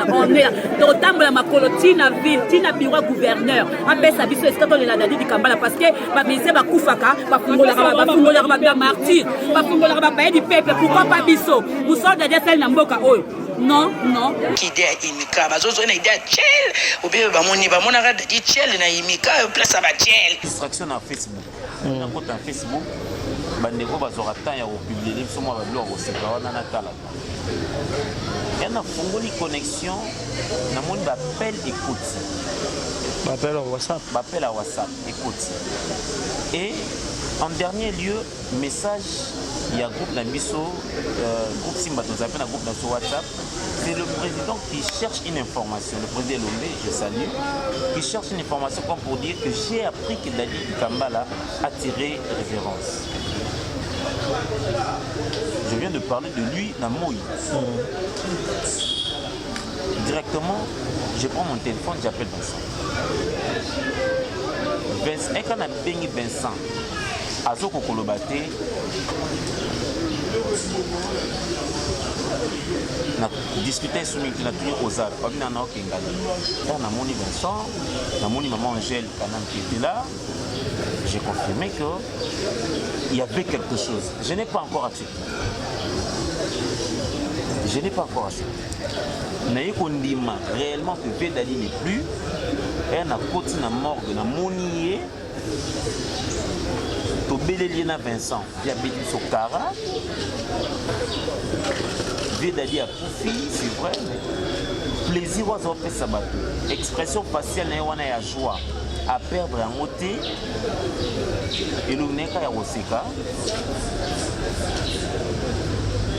On est là. Donc, tant que ma colotina ville, tina biro gouverneur, après sa biso est dans la dadi du Kambala parce que ma ministère va koufaka, va fungola va martyr, va fungola va payer du peuple. Pourquoi pas biso? Vous sortez de celle n'amboka oyo. Non, non. Qui idée imika, bazo une idée chill. Ou bien bamona rada di chill na imika, place ça va chill. Distraction na Facebook. Na compte na Facebook, bandeko bazora temps ya publier sur moi ba blog au sekara na tala. Il y a une connexion, il y a appel écoute. Appel à WhatsApp. Appel à WhatsApp, écoute. Et en dernier lieu, message, il y a un groupe d'ambisso, groupe Simba, nous appelle un groupe sur WhatsApp. C'est le président qui cherche une information, le président Lomé, je salue, qui cherche une information comme pour dire que j'ai appris que Dadi Kambala a tiré référence. Je viens de parler de lui dans Moïse. Directement, je prends mon téléphone, j'appelle Vincent. Et quand on a béni Vincent, à Zoko Kolobate, on a discuté sur lui, on a tenu aux arts. On a moni Vincent, on a moni maman Angèle qui était là. J'ai confirmé qu'il y avait quelque chose. Je n'ai pas encore accepté. Je n'ai pas encore accepté. Mais on dit réellement que Vedali n'est plus. Et on a continué à morgue, on a monié. To Beleliena Vincent, diabète Sokara. Vedali a profit, c'est vrai. Plaisir à faire ça. Expression faciale, on a la joie. À perdre en ôté et le neka ya oseka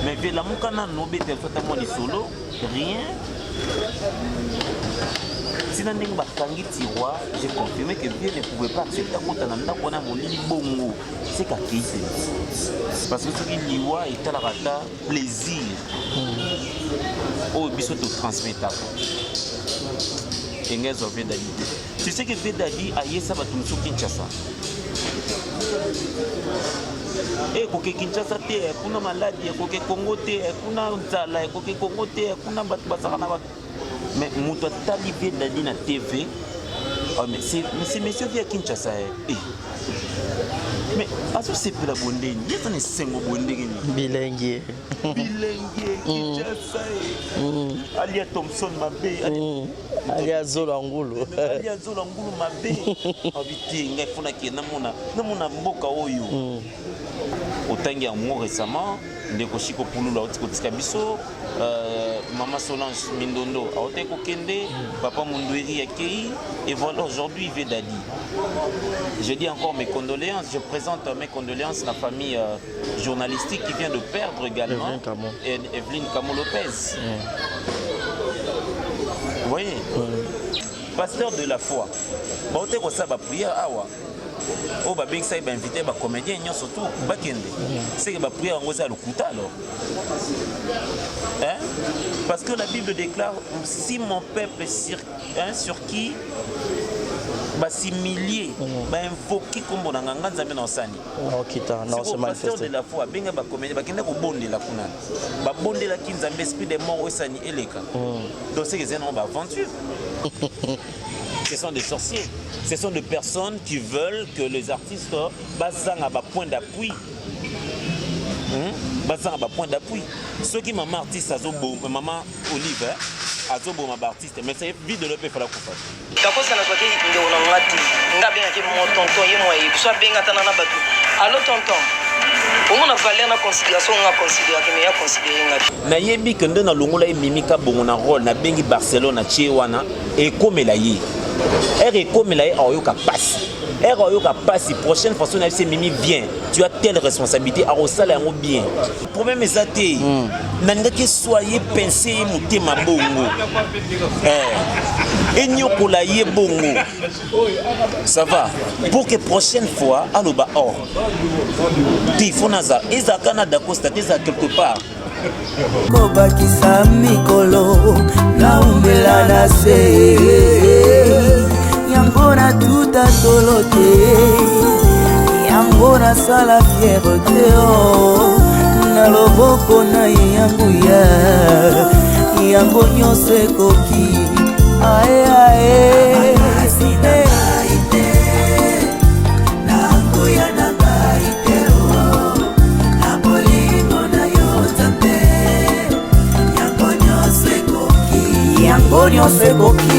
mais vu la mukana nobe totalement ni solo rien sinon ndenge bakangi tiroir j'ai confirmé que bien ne pouvait pas accepter compte na ndako na molili bongo c'est ka kise parce que ce qui liwa est à la rata plaisir au biso to transmettre tu sais que Vedali a yé ça va tout sur Kinshasa. Et koke Kinshasa te, kuna maladie, koke Congo te, kuna nzala, koke Congo te, kuna basakana ba. Mais muto tali Vedali na TV. Oh mais c'est monsieur via Kinshasa. Mais aso c'est pour la bondeni. Yesa ne sengo bondeni. Bilingue. Bilingue Kinshasa. Alia Thompson mabe. Alia Zolangulu. Alia Zolangulu mabe. Habité ngai fona ki namona mboka oyo. Otangi ya mo récemment ndeko Chiko Pulula otikotika biso maman Solange Mindondo a oté kokende papa Mundweri akei et voilà aujourd'hui Vedali. Je dis encore mes condoléances, je présente mes condoléances à la famille journalistique qui vient de perdre également Evelyne Camo Lopez. Vous voyez, pasteur de la foi. Bon, on a une prière. Oh, bah, bien que ça, il va inviter les comédiens, surtout, c'est que la prière, on va le couteau alors. Hein? Parce que la Bible déclare si mon peuple sur qui va s'humilier, va invoquer comme on a un c'est le pasteur de la foi, bien que les comédiens, ils vont bondir la kuna. Ils vont bondir la kinza, l'esprit des morts, et ça n'y est. Donc, c'est que c'est une aventure. Ce sont des sorciers. Ce sont des personnes qui veulent que les artistes basent à point d'appui. Basent à point d'appui. Ceux qui maman artiste, maman Olive, azobo ma artiste, mais c'est vite de le faire la coupe. Kako sana soki ndio unangati. Ngabe yake mo tonton yemo yi. Kuswa benga tana na batu. Allo tonton. On a valé na considération, on a considéré que meilleur considéré ngati. Na yebi que ndo na longola mimika bongo na rôle na bengi Barcelone na Tchewana et comme la yi. Et comme la yi ayoka passe. Et ayoka passe prochaine fois on a dit Mimi viens. Tu as telle responsabilité à resala yango bien. Le problème est até. Nanga que soyez pensé mutema bongo. Et nyokola ye bongo. Ça va. Pour que prochaine fois aloba or. Tifonaza ezaka da constater ça quelque part. Kobakisa mikolo na umbela na se yangona tuta tolote yangona sala fierté na loboko na yangu ya yango nyonso ekoki ae ae yango nyonso ekoki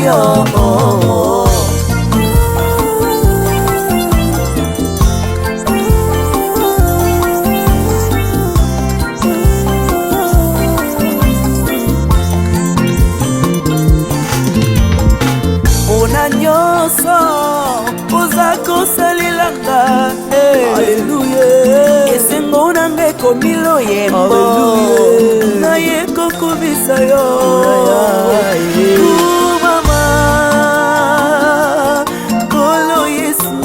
mpona nyonso oza kosalelanga esengo nanga ekomi loyembo naye kokobisa yo mama kolo yesu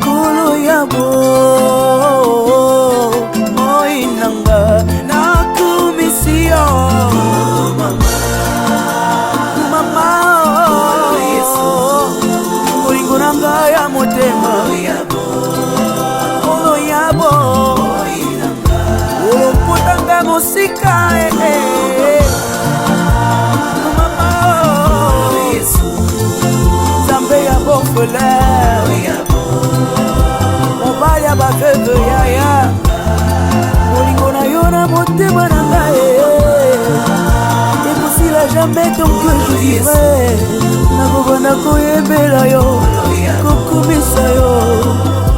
kolo yabo moi nanga nakumisi yo mama molingo nanga ya motema kolo yabo olompotanga mosika mama nzambe ya bofele mobali ya baveuve yaya molingo na yo na motema na ngai ekosila jamais tant que je vivrai nakobanda koyembela yo kokumisa yo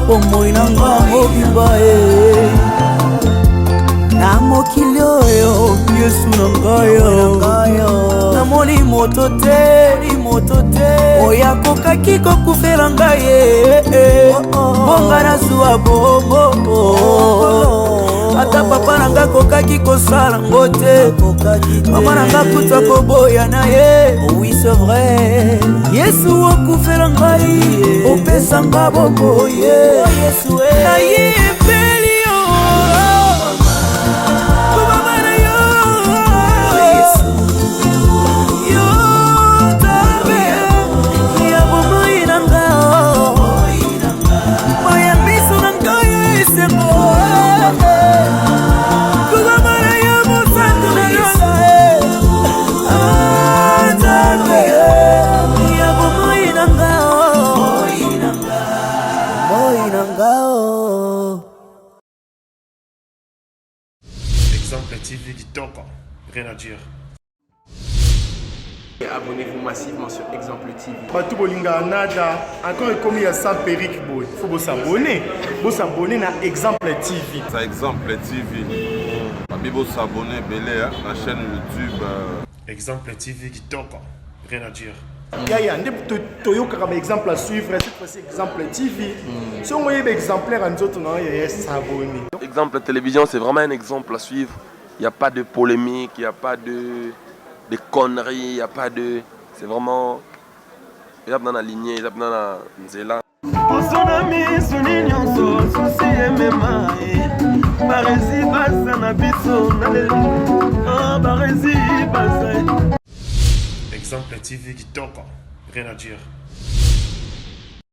bomoi na nga mobimba na mokili oyo yesu na ngai namoni moto te oyo akokaki kokufela ngai bonga nazwa bobo ata papa nanga akokaki kosala ngo te mama nanga kuta koboya na ye oui c'est vrai yesu okufela ngai opesanga boboye nayebeli yo Exemple TV Kitoko, rien à dire. Abonnez-vous massivement sur Exemple TV. Batou Bolinga Nada, encore comme il y a 100 périques, il faut s'abonner. Vous s'abonner à Exemple TV. C'est Exemple TV. Vous s'abonner à la chaîne YouTube. Exemple TV Kitoko, rien à dire. Il y a un exemple à suivre, cette fois-ci Exemple TV. Si on voyait exemplaire en autres, il y a s'abonner. Exemple télévision, c'est vraiment un exemple à suivre. Il n'y a pas de polémique, il n'y a pas de conneries, il n'y a pas de... C'est vraiment... Il y a dans la lignée, il y a dans la nzela. Exemple TV Kitoko, rien à dire.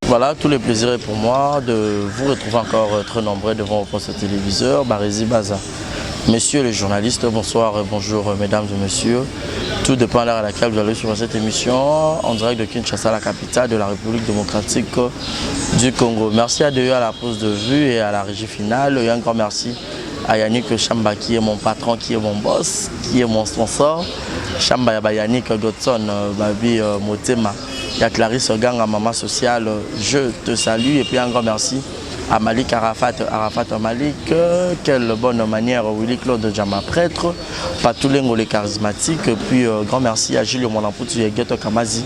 Voilà, tout le plaisir est pour moi de vous retrouver encore très nombreux devant vos postes téléviseurs. Barézy Baza. Messieurs les journalistes, bonsoir, bonjour mesdames et messieurs. Tout dépend de l'heure à laquelle vous allez suivre cette émission en direct de Kinshasa, la capitale de la République démocratique du Congo. Merci à Dieu à la pause de vue et à la régie finale. Et un grand merci à Yannick Chamba qui est mon patron, qui est mon boss, qui est mon sponsor. Chamba Yannick Godson, Babi Motema. Il y a Clarisse Ganga, maman sociale, je te salue. Et puis un grand merci à Malik Arafat Malik, quelle bonne manière, Willy Claude Djama, prêtre, Patoulengo les charismatiques, et puis grand merci à Julio Monamputu et Ghetto Kamazi,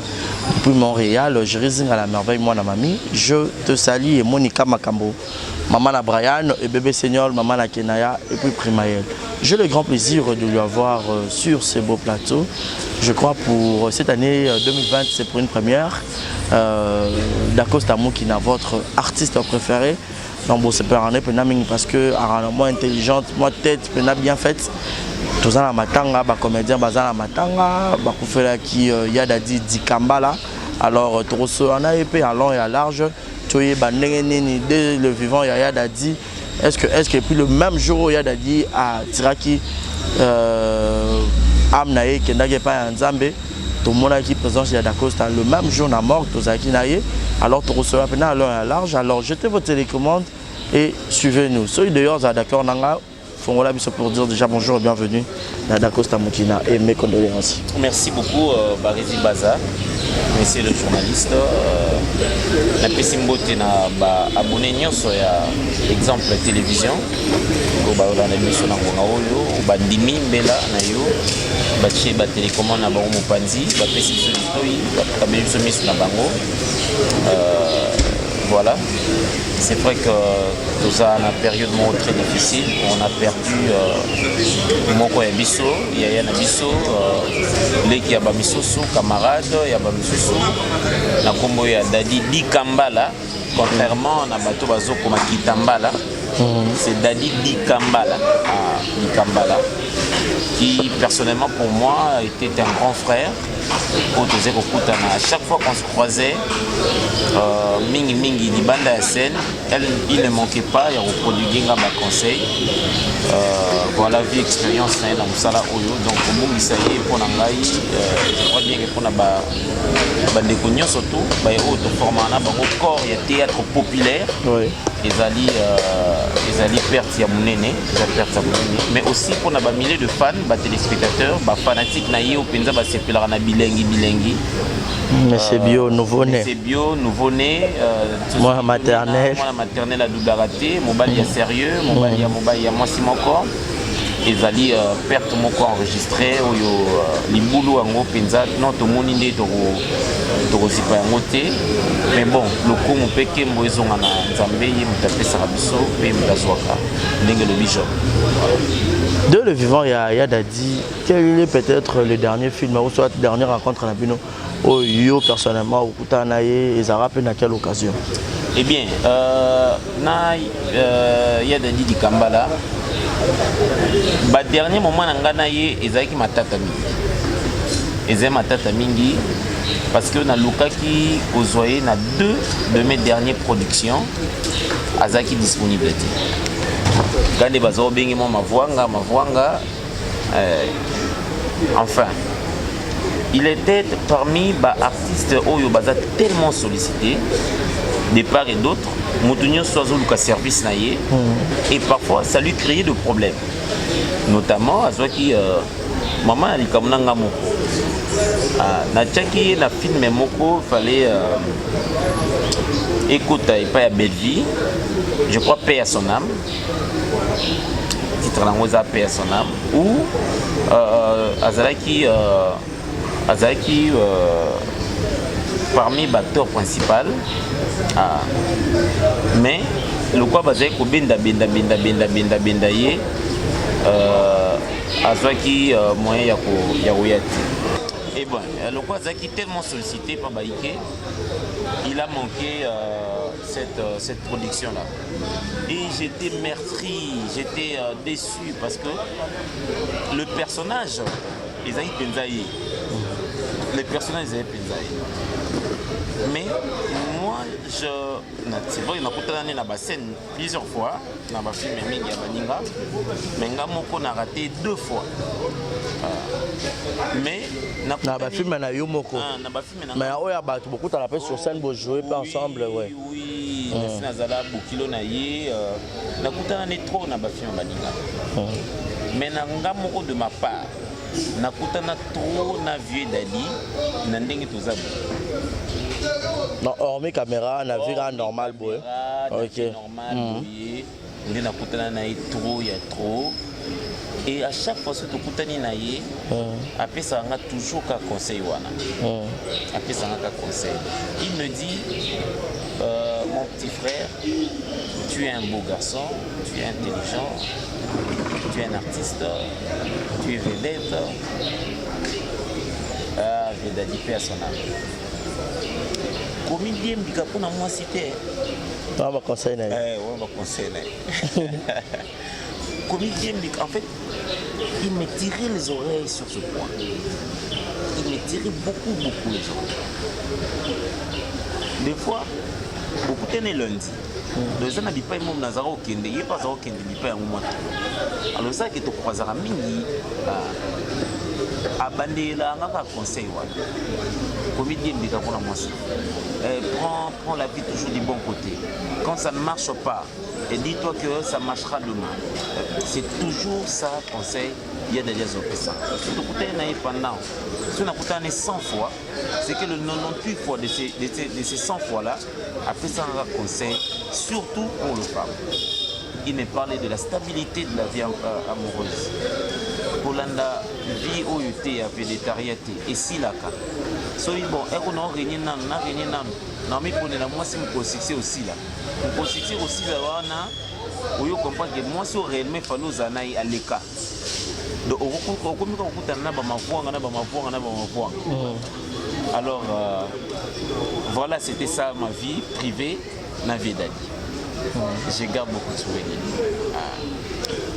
depuis Montréal, Jérézing à la merveille, moi, mamie, je te salue, et Monica Makambo, maman la Brian, et bébé Seigneur, maman la Kenaya, et puis Primaël. J'ai le grand plaisir de lui avoir sur ce beau plateau. Je crois pour cette année 2020, c'est pour une première. Dacosta Moukina, votre artiste préféré. Donc bon, c'est pas un parce que moins intelligente, moins tête, bien faite. Tous en matanga, comédien bazan matanga, qui y a dit Dikambala. Alors Torosso en a épais à long et à large. Toye Banengeni dès le vivant Yaya Dadi. Est-ce que puis le même jour Yaya Dadi à Tiraki Amnaye Kendage pas Nzambe tout le monde qui présence à Dacosta le même jour na mort Tozaki naye alors tu reçois maintenant à large alors jetez votre télécommande et suivez-nous soyez d'ailleurs à d'accord nanga Fongola biso pour dire déjà bonjour et bienvenue à Dacosta Mukina et mes condoléances. Merci beaucoup Barezi Baza, monsieur le journaliste. La Pessimbote na abonné nyonso ya exemple télévision. Ko ba la émission na ngona oyo ba ndimi mbela na yo ba che ba télécommande na bango mopanzi ba pesi biso litoyi ba kabeli biso misu na bango. Voilà. C'est vrai que nous avons une période très difficile. On a perdu Moko Yabiso, Yaya Nabiso, Leki Yabamisoso, camarade, Yabamisoso, Nakombo Dadi Di Kambala, contrairement à Bato Bazo comme Kitambala, c'est Dadi Di Kambala, qui personnellement pour moi était un grand frère. À chaque fois qu'on se croisait, Mingi Mingi di banda ya scène, il ne manquait pas, il reproduisait ma conseil. Voilà, vie expérience dans Moussala Oyo. Donc, pour moi, ça y est, pour Nangaï, je crois bien que pour Bandekognon surtout, il y a un format, un corps, il y a théâtre populaire. Ils allaient perdre mais aussi pour les milliers de fans, les téléspectateurs, les fanatiques, mais c'est bio, nouveau-né. C'est bio, nouveau-né. Moi, maternelle. Moi, maternelle à double raté. Mobile, il y a sérieux. Mobile, il y a moi, si mon corps. Ils allaient perdre mon corps enregistré. Les boulots en gros, non, tout le monde est mais bon, le coup, on peut que moi, ils ont un Zambé, ils m'ont tapé Sarabiso, et ils m'ont tapé le bijou. De Le Vivant, il y a Dadi. Quel est peut-être le dernier film, ou soit la dernière rencontre à Nabino, où yo personnellement, au Koutanaye, et Zara, à quelle occasion? Eh bien, il y a Dadi Di Kambala. Le dernier moment, il y a Matata Mingi. Ils aiment Matata Mingi parce que dans le cas qui ozoye na deux de mes dernières productions, Azaki disponibilité. Quand les bazo bengi mo mavwanga, enfin, il était parmi les artistes oyo baza tellement sollicités de part et d'autre. Moutounio soiseau luka service naie et parfois ça lui créait des problèmes, notamment Azwaki maman alikamnanga moko na tchaki na film moko fallait écouter pas à belle vie, je crois paix à son âme, titre la paix à son âme ou Azalaki parmi les acteurs principaux. Mais le quoi basé ko benda ye azwaki moyen ya koyati. Et bon, le quoi zaki tellement sollicité par Baïké, il a manqué cette production là. Et j'étais meurtri, j'étais déçu parce que le personnage Esaïe Penzaï, le personnage Esaïe Penzaï. Mais moi, c'est vrai, je na scène plusieurs fois, dans ma film Mingi Abaninga, mais je l'ai raté 2 fois. Mais na ba film na yo moko. Mais oya ba beaucoup à la paix sur scène pour jouer pas ensemble, ouais. Oui, merci Nazala Bokilo na ye, na kutana ne trop na ba film Abaninga. Mais na ngamoko de ma part, na kutana trop na vieux Dali, na ndenge tozabu. Non, hormis caméra, on a vu là normal, boy. Ok. Normal, il y a trop. Et à chaque fois que tu as après ça, on a toujours qu'un conseil. Après ça, on a qu'un conseil. Il me dit, mon petit frère, tu es un beau garçon, tu es intelligent, tu es un artiste, tu es vedette. Vedadi paix à son âme. Comédien pour moi cité. On va conseiller. On va conseiller. Comédien en fait, il me tirait les oreilles sur ce point. Il me tirait beaucoup les oreilles. Des fois, okutene lundi donc eza na bipai mo nazala okende ye mpe azala okende bipai yango mwa alors ezalaki tokwazaka mingi abandela ngaka conseil wana comédien mbika mpona mwasi prends la vie toujours du bon côté quand ça ne marche pas et dis-toi que ça marchera demain c'est toujours ça conseil ya Dadi azopesa si tokutani na ye pendant si on a kutani 100 fois c'est que le 98 fois de ces 100 fois là apesa ngaka conseil surtout pour le femme. Il me parlait de la stabilité de la vie amoureuse. Pour l'anda vie où il était à végétariété et si là so bon et on a gagné nan non mais pour la moi c'est mon succès aussi là mon succès aussi là wana où you comprendre que moi c'est réellement fallu zanaï à l'écart donc au comme on na ba mavouanga na ba mavouanga alors voilà c'était ça ma vie privée na vie Dadi. Je garde beaucoup de souvenirs.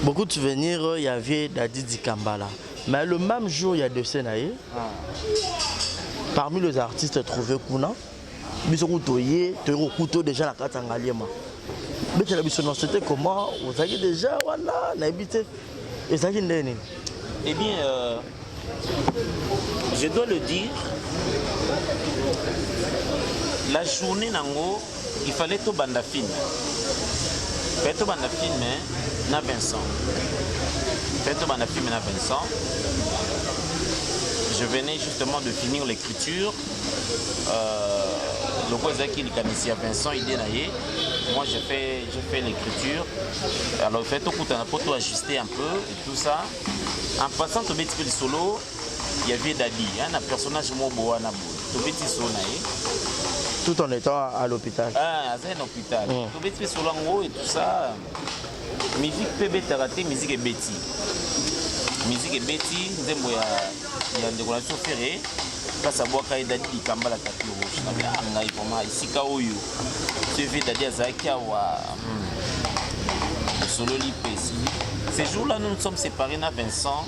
Beaucoup de souvenirs, il y avait Dadi Dikambala. Mais le même jour, il y a deux scènes. Parmi les artistes trouvés, Kuna, Bissoukoutoye, Terokuto déjà la Katangaliema. Mais c'était comment? Vous avez déjà, voilà, n'habité. Et ça qui est. Eh bien, je dois le dire, la journée Nango, il fallait tout banda film. Faites tout banda film na Vincent. Faites tout banda film na Vincent. Je venais justement de finir l'écriture. Le Kozaki Likamisi à Vincent, il dénaillé. Moi j'ai fait l'écriture. Alors faites tout pour ajuster un peu et tout ça. En passant au petit solo, il y avait Dadi, un personnage mobo na tout petit solo. Tout en étant à l'hôpital. Ah, c'est un hôpital. Tout petit solango et tout ça. Musique PB Taraté, musique et Betty. Musique et Betty, il y a des relations ferrées. Parce que boire quand Dadi Kambala Katlo rouge. Na il format ici kaoyu. Tu veux Dadi Azakia wa solo lipesi. Ces jours-là nous sommes séparés na Vincent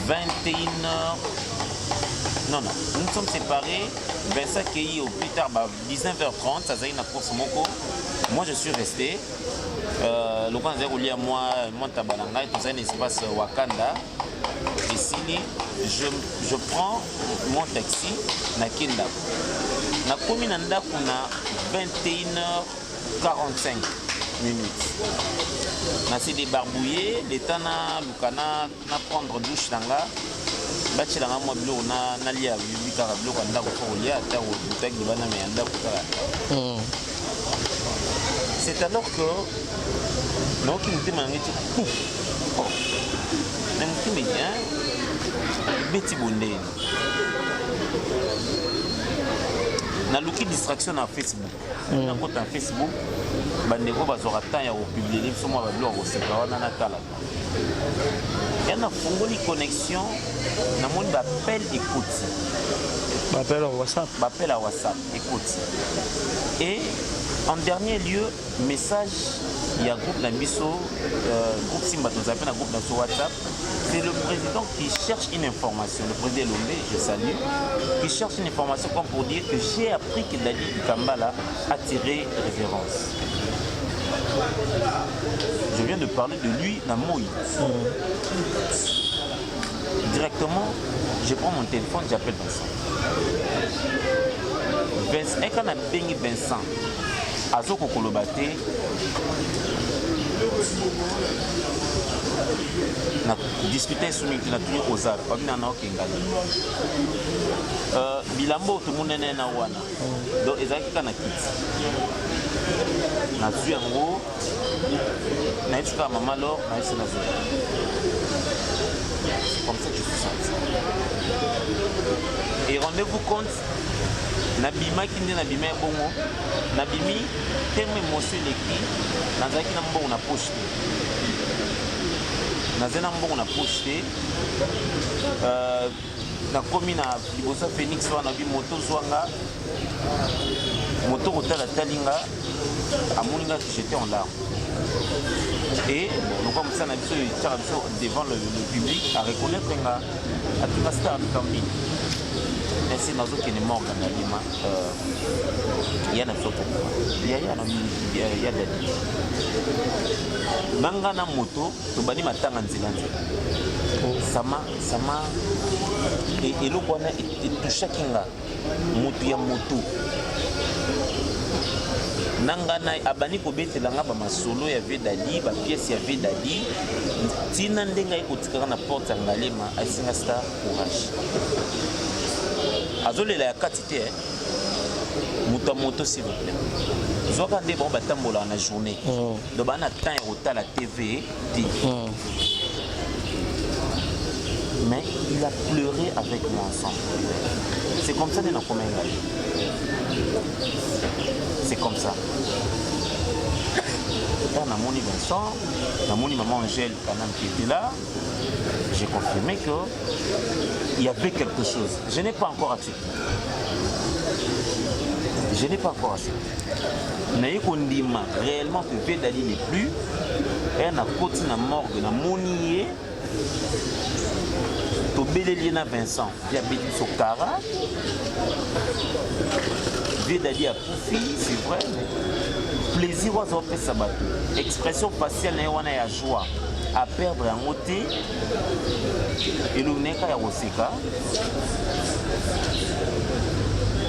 21h. Non, nous sommes séparés. Vincent Kei au plus tard, 19h30, ça a course Moko. Moi je suis resté. Le point zéro lié à moi, Tabananga, dans un espace Wakanda. Et si je prends mon taxi, na Kinda. Na Kominanda kuna 21h45 minutes. Na s'est débarbouillé, l'état na Lukana na prendre douche nanga. Bachilanga moi bilo na lia bikara bilo kanda ko lia ta o butek de bana me anda ko kala. C'est alors que non qui nous demande tout. Même qui me dit Betty Bondé. Na luki distraction na Facebook. Na compte en Facebook bandeko bazora temps ya publier sur moi ba bilo ko seka wana na kala. Il y a une connexion, on appelle écoute. Appel à WhatsApp. Appel à WhatsApp, écoute. Et en dernier lieu, message, il y a un groupe d'Ambiso, groupe Simba, nous appelle un groupe sur WhatsApp. C'est le président qui cherche une information, le président Lomé, je salue, qui cherche une information comme pour dire que j'ai appris que Dadi Kambala a tiré référence. Je viens de parler de lui dans Moïse. Directement, je prends mon téléphone, j'appelle Vincent. Et quand on a béni Vincent, à Zoko Kolobate, on a discuté sur lui, on a tenu aux arts, on a Bilambo, tout le monde est là. Donc, ils ont dit qu'on a quitté. On a tué en gros. On a dit que maman alors, on a dit que c'est comme ça que je suis senti. Et rendez-vous compte, Nabima qui n'est Nabima Bongo, Nabimi, tellement émotion l'écrit, Nazaki Nambo on a posté. Nazaki Nambo on a posté. Na commune à Libosa Phoenix, on a vu moto Zwanga, moto Rotala Talinga, à Moninga qui j'étais en larmes. Et bon, comme ça, on a devant le public à reconnaître à tout la star de Kambi. Ainsi, dans aucun mort dans l'anima, il y a des photos. Il y a des Nangana moto, tu bani matanga nzilanzi. Sama, et le Kwana est touché kinga. Moto ya moto. Nangana abani kobetela nga ba masolo ya Vedali, ba pièce ya Vedali. Tina ndenga ikotika na porte ya Ngalema, asinga star courage. Azolela ya katite moto moto s'il vous plaît. Zoka nde bon batambola na journée. Do bana temps et la TV dit. Mais il a pleuré avec moi ensemble. C'est comme ça, c'est comme ça. Là, on a mon Vincent, on a mon maman Angèle quand même qui était là. J'ai confirmé qu'il y avait quelque chose. Je n'ai pas encore accepté. Je n'ai pas encore accepté. Mais on dit réellement que Vedali n'est plus. Et on a côté na morgue, na monier. To Beleliena Vincent, diabète Sokara. Vedali a Poufi, c'est vrai. Plaisir aux autres sabat. Expression faciale na ya joie. À perdre en moté. Et le neka ya Roseka.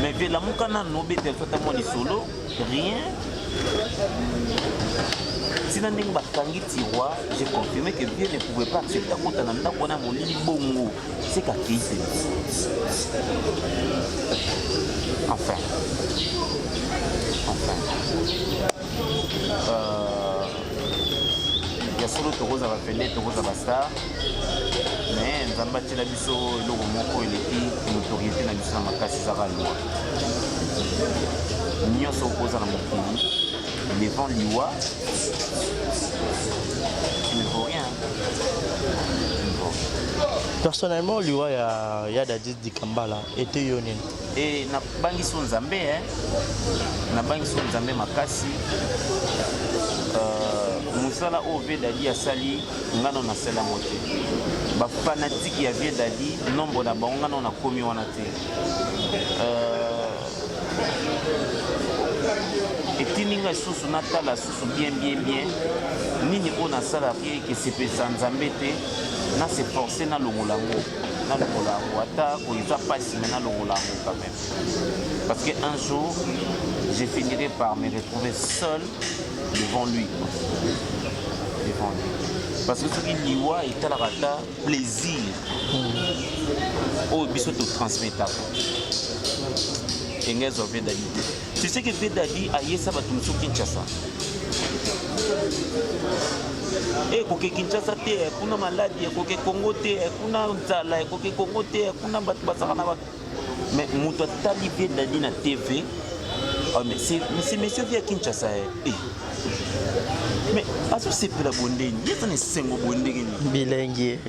Mais via la moukana nobé tel fait à moi les solo, rien. Si dans les bakangi tiroir, j'ai confirmé que Vieux ne pouvait pas accepter à compte d'un qu'on a mon lit bongo. C'est qu'à qui c'est. Enfin. Il y a solo Togo à Félé, Togo à Star. Mais nous avons battu la biso, le Romoko et les notoriété dans la Makassi Zara Loi. Nous sommes opposés à la Mokili. Les vents Liwa. Il ne vaut rien. Personnellement, Liwa, il y a Dadis Dikambala, était Yonin. Et na bangi son Zambé, na bangi son Zambé Makassi. Musala o Vedali asali ngano na sela moté. Ba fanatique ya Vedali nombre na bango ngano na komi wana te. Et tininga susu natala susu bien nini ona sala ki se pesa Nzambe te na se forcer na longolango ata ko iza passe mais na longolango quand même. Parce que un jour je finirai par me retrouver seul devant lui. Parce que ce qui liwa est à la rata plaisir. Oh, biso te transmettre. Engezo Vedali. Tu sais que Vedali a yé ça va tout sur Kinshasa. Et koke Kinshasa te, kuna maladie, koke Congo te, kuna nzala, koke Congo te, kuna basakana ba. Mais muto tali Vedali na TV. Oh, mais c'est monsieur via Kinshasa. Mais c'est pour la bondine. Il y a des sengo bondine. Bilingue.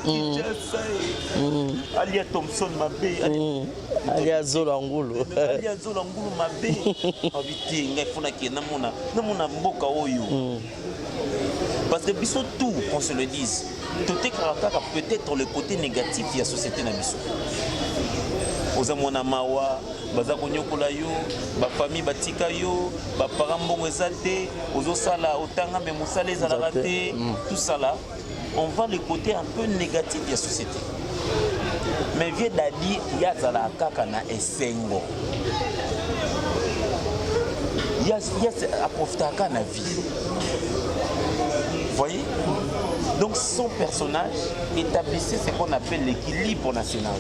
Kinshasa. Alia Thompson Mabé. Alia Zolangulu. Alia Zolangulu Mabé. Habité, il faut que namona mboka oyo. Parce que biso tout, qu'on se le dise. Tout est caractère peut-être le côté négatif de la société na biso. Ozamona mawa, bazako nyokola yo, ba famille batika yo, ba parents mbongo ezate, ozosala otanga mais musala ezala raté, tout ça là, on voit le côté un peu négatif de la société. Mais vieux Dadi yazala kaka na esengo. Yas approfitaka na vie. Vous voyez? Donc son personnage établissait ce qu'on appelle l'équilibre national.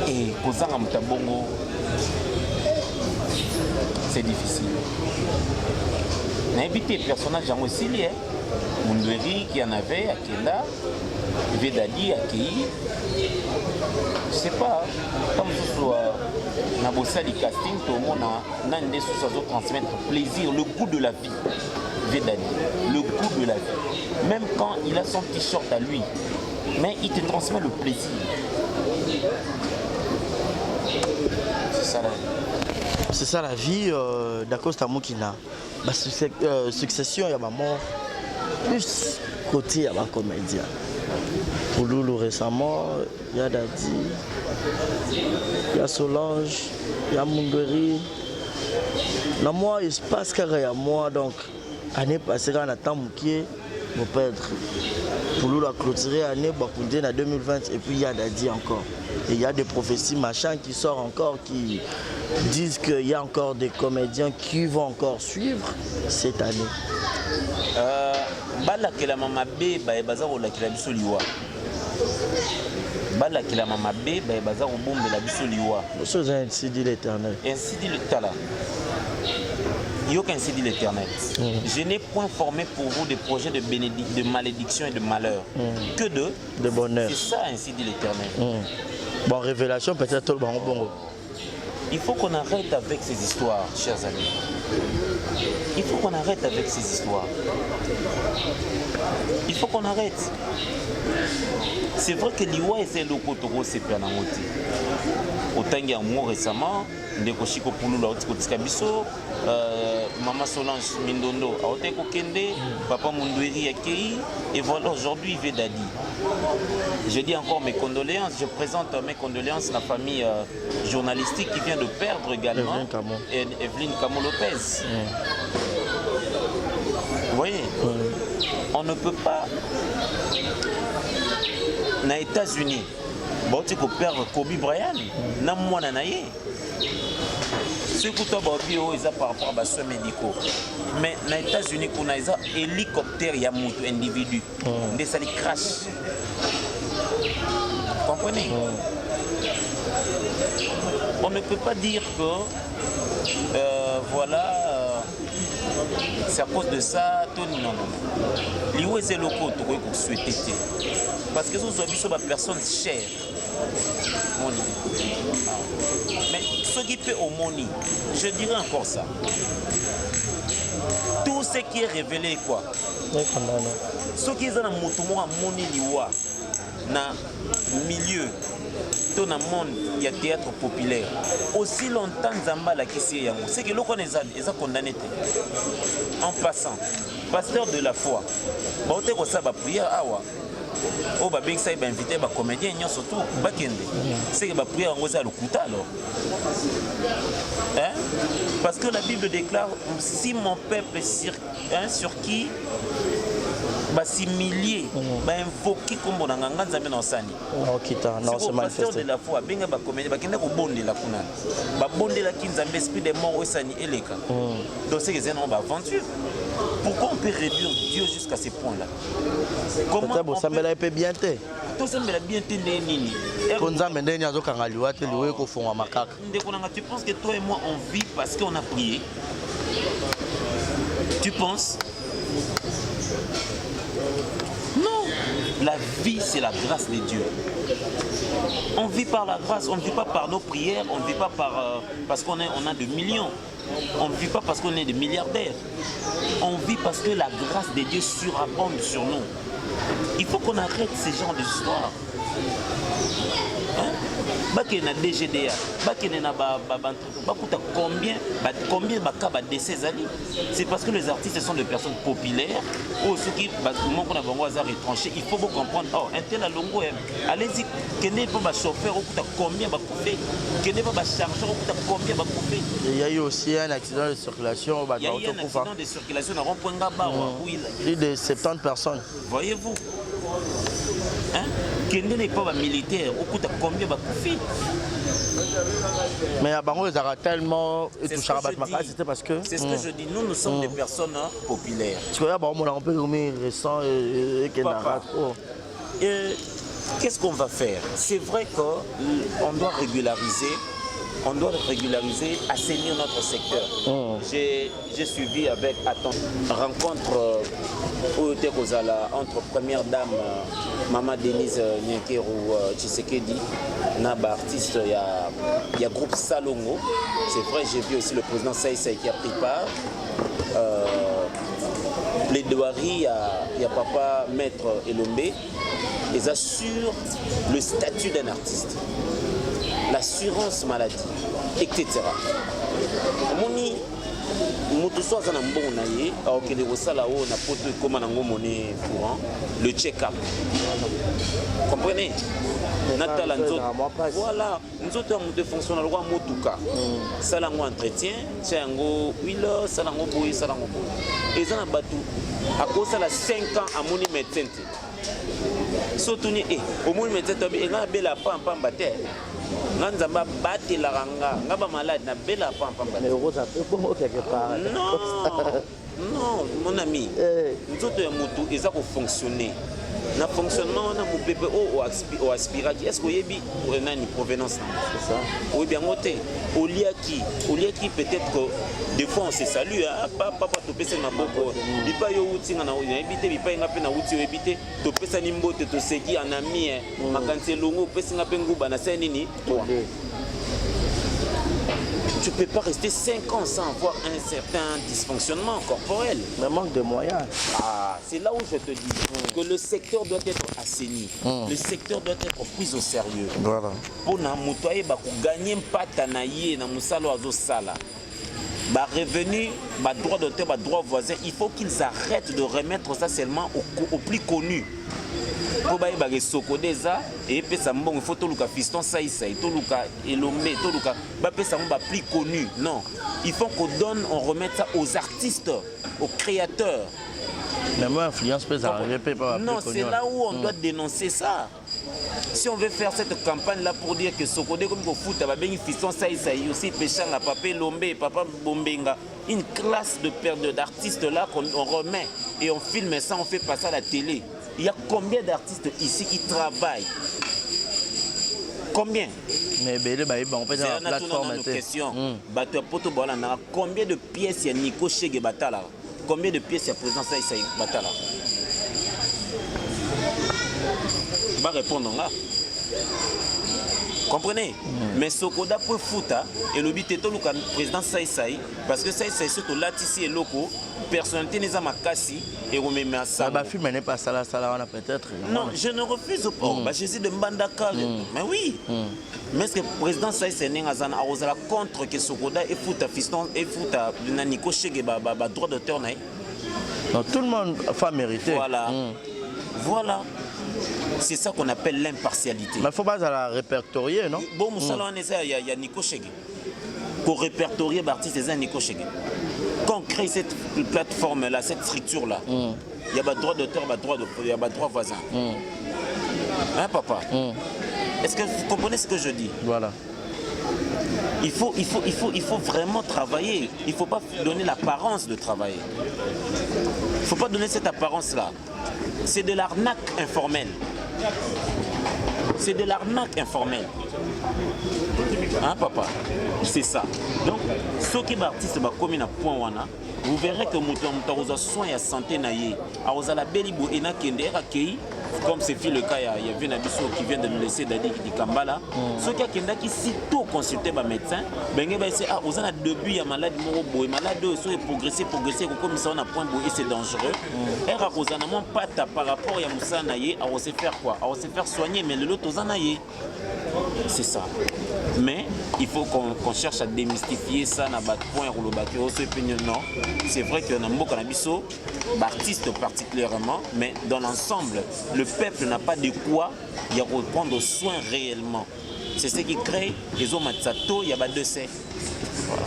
Et Kozanga Mutabongo, c'est difficile. On a évité les personnages en aussi, Mundweri qui en avait, Akela, Vedali, Akei. Je sais pas, comme ce soit Nabossali casting, tout le monde a une des sources à transmettre plaisir, le goût de la vie. Vedali, le goût de la vie. Même quand il a son t-shirt à lui, mais il te transmet le plaisir. C'est ça là. C'est ça la vie d'Acosta Mokina. Succession, il y a maman. Plus côté, il y a ma comédien. Pour Loulou récemment, il y a Dadi, il y a Solange, il y a Mungeri. Là, moi, il se passe carré à moi, donc, année passée, quand on attend Moukier, mon père. Pour Loulou a clôturé l'année, en 2020, et puis il y a Dadi encore. Et il y a des prophéties machin qui sortent encore, qui disent qu'il y a encore des comédiens qui vont encore suivre cette année. Balakela mama B baza kolakela biso liwa. Balakela mama B baza kobombela biso liwa. Ainsi dit l'Éternel. Ainsi dit l'Éternel. Ainsi dit l'Éternel. Je n'ai point formé pour vous des projets de malédiction et de malheur, que de bonheur. C'est ça, ainsi dit l'Éternel. Bon, révélation peut-être tout le bon. Il faut qu'on arrête avec ces histoires, chers amis. Il faut qu'on arrête avec ces histoires. Il faut qu'on arrête. C'est vrai que l'Iwa est le Kotoro, c'est bien en côté. Autant il y a un mois récemment, Ndeko Chiko Pouloula, Otiko Biso, Maman Solange Mindondo, Aoteko Kende, Papa Mundoueri Akei, et voilà, aujourd'hui il vient Dadi. Je dis encore mes condoléances, je présente mes condoléances à la famille journalistique qui vient de perdre également, Evelyne Camo Lopez. Vous voyez, on ne peut pas, aux États-Unis, tu peux perdre Kobe Bryant, ce que tu as par rapport à soins médicaux. Mais aux États-Unis, on a un hélicoptère, il y a un individu, ça les crash. Vous comprenez? On ne peut pas dire que voilà, c'est à cause de ça, non. L'IO est le côté que vous souhaitez. Parce que vous avez vu des personnes chères. Mais ce qui peut au money, je dirais encore ça. Tout ce qui est révélé, quoi. Ce qui est dans le money, dans le milieu, dans le monde, il y a théâtre populaire. Aussi longtemps, Zambala qui c'est c'est que l'on est condamné. En passant, pasteur de la foi, prière awa. Oh, babing ça va inviter les comédiens, surtout Bakende. C'est que la prière en gros à l'okuta alors. Hein? Parce que la Bible déclare si mon peuple sur qui s'humilier, invoquer comme on a un zambé dans sani. C'est le pasteur de la foi, bien que comédien, bakende ko bonde la kuna. Ba bonde la kin zambé esprit de mort au sani eleka. Donc c'est que c'est une aventure. Pourquoi on peut réduire Dieu jusqu'à ce point-là? Comment on peut bien te? Tout ça me bien te nini. Tu penses que toi et moi on vit parce qu'on a prié? Tu penses? Non. La vie, c'est la grâce de Dieu. On vit par la grâce, on ne vit pas par nos prières, on ne vit pas parce qu'on a des millions. On ne vit pas parce qu'on est des milliardaires. On vit parce que la grâce de Dieu surabonde sur nous. Il faut qu'on arrête ce genre d'histoire. Bakena DGDA, bakena combien de décès zali? C'est parce que les artistes sont des personnes populaires ou ceux qui manquent d'un hasard étranger. Il faut vous comprendre. Oh, un tel longo, allez-y, que n'est pas chauffeur ou combien va couper, que n'est pas chargeur ou combien va couper. Il y a eu aussi un accident de circulation. Il y a eu un accident de circulation à Rond-Point-Gaba où il y a de 70 personnes. Voyez-vous? Hein? Kende n'est pas militaire, au combien va couper? Mais à Bango, ils ont tellement c'était parce que. C'est ce que je dis, nous sommes des personnes populaires. Tu vois, on peut récent et qu'est-ce qu'on va faire? C'est vrai qu'on doit régulariser. On doit régulariser, assainir notre secteur. J'ai suivi avec rencontre entre première dame Maman Denise Nyenkeru Tshisekedi, Naba artiste, il y a groupe Salongo. C'est vrai, j'ai vu aussi le président Saïsa qui a pris part. Plaidoirie, il y a papa Maître Elombe. Ils assurent le statut d'un artiste, l'assurance maladie, etc. Moni moto so aza na mbongo na ye akokende kosala oyo na poto ekóma nango monnaie courant le check-up. Comprenez? Natala nzoto. Voilà, nzoto ya moto fonctionne lokwa motuka. Sala ngo entretien, tia yango huile, sala ngo boye, sala ngo boye. Eza na bato akosala 5 ans amoni médecin te. Surtout ni omoni médecin to nga bela pamba te. Nga nzamba batelaka nga ba malade na bela pamba. Mais Rosa peut quelque part. Non, mon ami. Nzoto ya moto eza ko fonctionner. Na fonctionnement on a mon bébé au aspiraki. Est-ce que yebi on a une provenance? C'est ça. Oui bien noté. Au lieu qui peut-être que des fois on se salue papa to pesa na boko. Bipa yo uti na ebité bipa nga pe na uti yo ebité to pesa ni mbote to seki en ami makanse longo pesa nga pe nguba na sa nini. Tu ne peux pas rester 5 ans sans avoir un certain dysfonctionnement corporel. Le manque de moyens. Ah, c'est là où je te dis que le secteur doit être assaini. Le secteur doit être pris au sérieux. Voilà. Pour gagner pas naïe na musalo azo sala. Bah revenu, bah droit d'auteur, bah droit voisin, il faut qu'ils arrêtent de remettre ça seulement au plus connu. Pour bailler bagay soko déjà et puis ça mbongo il faut tout luka fiston saï tout luka elomé tout luka ba pesa mba plus connu. Non, il faut qu'on donne, on remette ça aux artistes, aux créateurs. Mais moi influence peut arriver pas. Non, c'est là où on doit dénoncer ça. Si on veut faire cette campagne là pour dire que Sokodé comme au foot ba bengi fiston saï aussi péchant la papa Lombe, papa Bombenga, une classe de d'artistes là qu'on remet et on filme ça, on fait passer à la télé. Il y a combien d'artistes ici qui travaillent? Combien? Mais on peut dire la plateforme. Combien de pièces il y a Nico Chege Batala? Combien de pièces il y a président Saï Batala? Va répondre là. Comprenez? Mais Sokoda peut foutre et le but est tout le président Saï parce que Saï surtout là ici et locaux personnalité n'est pas ma cassi et on met à ça. Ma film n'est pas ça là peut-être. Non, je ne refuse pas. Je suis de Mbandaka. Mais oui. Mais est-ce que le président Saï Sénégazan a contre que Sokoda et foutre fiston et foutre Nico Chege droit d'auteur? Non, tout le monde va mériter. Voilà. Voilà. C'est ça qu'on appelle l'impartialité. Mais il ne faut pas la répertorier, non? Bon, il y a Nico Chege. Pour répertorier l'artiste, c'est Nico Chege. Quand on crée cette plateforme-là, cette structure-là, il y a pas de droit d'auteur, il y a pas de droit voisin. Hein, papa? Est-ce que vous comprenez ce que je dis? Voilà. Il faut vraiment travailler. Il ne faut pas donner l'apparence de travailler. Il ne faut pas donner cette apparence-là. C'est de l'arnaque informelle. C'est de l'arnaque informelle. Hein, papa? C'est ça. Donc, ceux qui sont artistes, vous verrez que vous avez soin et santé. Vous avez la belle et comme c'est le cas, il y a Venabiso qui vient de nous laisser Dadi Kambala. Ceux qui sitôt consulté un médecin, vous avez début, il y a malade, malade, progresser, comme ça on a point et c'est dangereux. Et vous avez pas par rapport à Moussa Naye, à se faire quoi? À se faire soigner, mais le lot aux Anaye. C'est ça. Mais il faut qu'on cherche à démystifier ça dans le point où le non. C'est vrai qu'il y a un mot cannabiso, artistes particulièrement, mais dans l'ensemble, le peuple n'a pas de quoi y reprendre soin réellement. C'est ce qui crée les hommes matsato, il y a deux C. Voilà.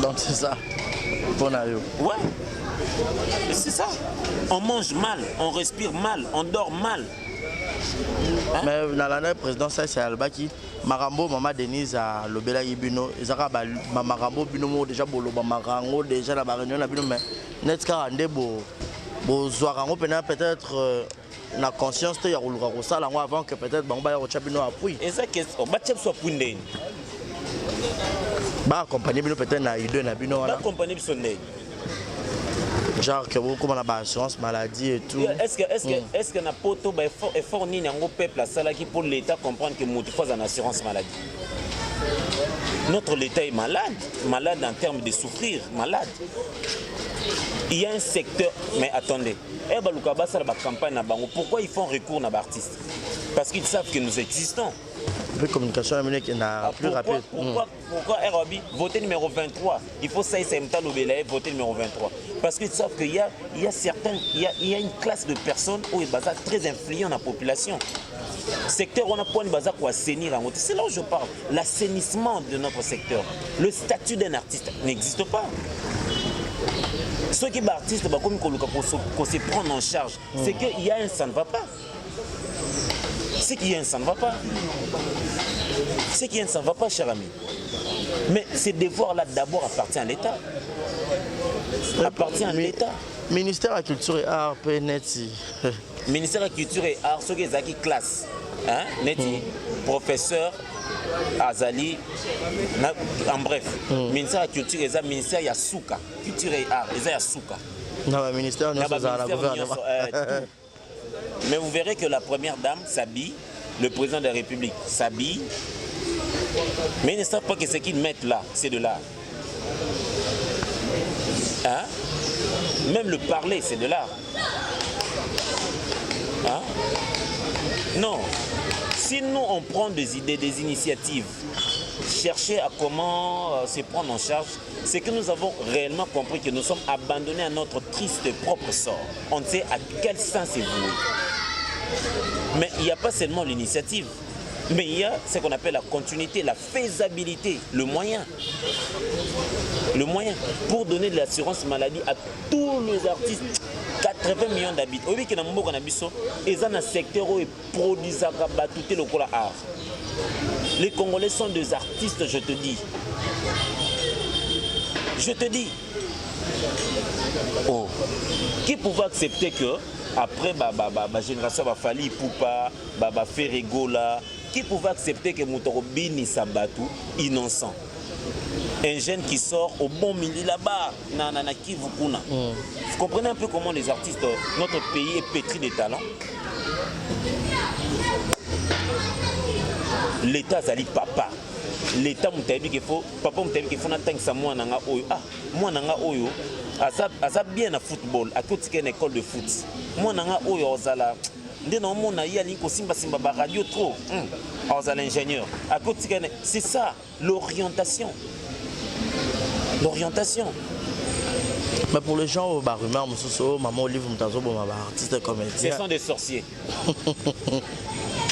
Donc c'est ça. Bon aïe. Ouais. C'est ça. On mange mal, on respire mal, on dort mal. Hein? Mais dans l'année président c'est Albaki. Marambo, maman Denise à l'Obela Ibino, ils ont Marambo Bino déjà bolo, Marango déjà la réunion la Bino, mais Netska Andebo, Bozoarango peut-être la conscience de Yarulra Rosa avant que peut-être Bamba Rochabino appuie. Et ça qu'est-ce que Bachep soit Pundé. Bah accompagner Bino peut-être na Ido na Bino. Bah accompagner Sonné. Genre que beaucoup on a assurance maladie et tout. Est-ce que na poto effort ni nango peuple la sala qui pour l'état comprendre que moto faut une assurance maladie. Notre l'état est malade en termes de souffrir, malade. Il y a un secteur mais attendez. Eh baluka ba sala ba campagne na bango pourquoi ils font recours na artistes? Parce qu'ils savent que nous existons. Puis communication est plus rapide. Pourquoi ROB voter numéro 23? Il faut ça, c'est voter numéro 23. Parce qu'ils savent qu'il y a une classe de personnes où ils sont très influents dans la population. Secteur, on a point de base pour assainir. C'est là où je parle. L'assainissement de notre secteur. Le statut d'un artiste n'existe pas. Ceux qui sont artistes, comme qu'on se prend en charge, c'est qu'il y a un ça ne va pas. C'est qu'il y a un ça ne va pas. C'est qu'il y a un ça ne va pas, cher ami. Mais ces devoirs-là, d'abord, appartient à l'État. Appartient à l'État. Ministère de la Culture et Arts, PNETI. Ministère de la Culture et Arts, ceux qui sont classe. Hein? Neti, professeur, Azali, en bref. Ministère de la Culture et Arts, ministère de la Souka. Culture et Arts, ils ont la Souka. Non, le ministère de la gouvernement. Mais vous verrez que la première dame s'habille, le président de la République s'habille, mais ils ne savent pas que ce qu'ils mettent là, c'est de l'art. Hein? Même le parler, c'est de l'art. Hein? Non. Si nous, on prend des idées, des initiatives, chercher à comment se prendre en charge, c'est que nous avons réellement compris que nous sommes abandonnés à notre triste propre sort. On ne sait à quel sens c'est voué. Mais il n'y a pas seulement l'initiative, mais il y a ce qu'on appelle la continuité, la faisabilité, le moyen. Le moyen pour donner de l'assurance maladie à tous les artistes. 80 millions d'habitants. Oui, qui ils ont un secteur où ils produisent tout le art. Les Congolais sont des artistes, je te dis. Je te dis. Oh. Qui pouvait accepter que après ma génération va falloir poupa, faire rigola. Qui pouvait accepter que Moutorobini Sabatou innocent? Un jeune qui sort au bon milieu là-bas, Vous comprenez un peu comment les artistes, notre pays est pétri de talents. L'État zali papa. L'État mutabi qu'il faut, papa mutabi qu'il faut n'attendre ça moi nanga oyo. Ah, moi nanga oyo. Asa bien à football, à toute une école de foot. Moi nanga oyo ozala. Ndeno mona yali ko simba ba radio trop. Ozala ingénieur. À toute une, c'est ça l'orientation. L'orientation. Mais pour les gens au bar rumeur, maman Olive Mutazo, artiste comédien. Ce sont des sorciers.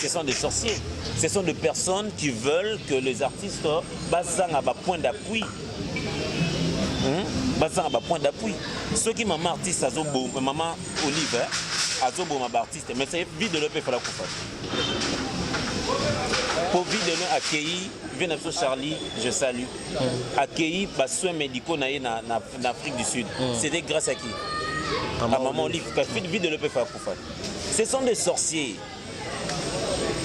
Ce sont des sorciers. Ce sont des personnes qui veulent que les artistes basent à point d'appui. Basent à point d'appui. Ceux qui maman artiste, maman Olive, azobo ma artiste, mais c'est vide de l'EP faire la coupe. Pour vide de l'un accueilli. Charlie, je salue. Accueilli par soins médicaux en Afrique du Sud. C'était grâce à qui? À maman Olive. Ce sont des sorciers.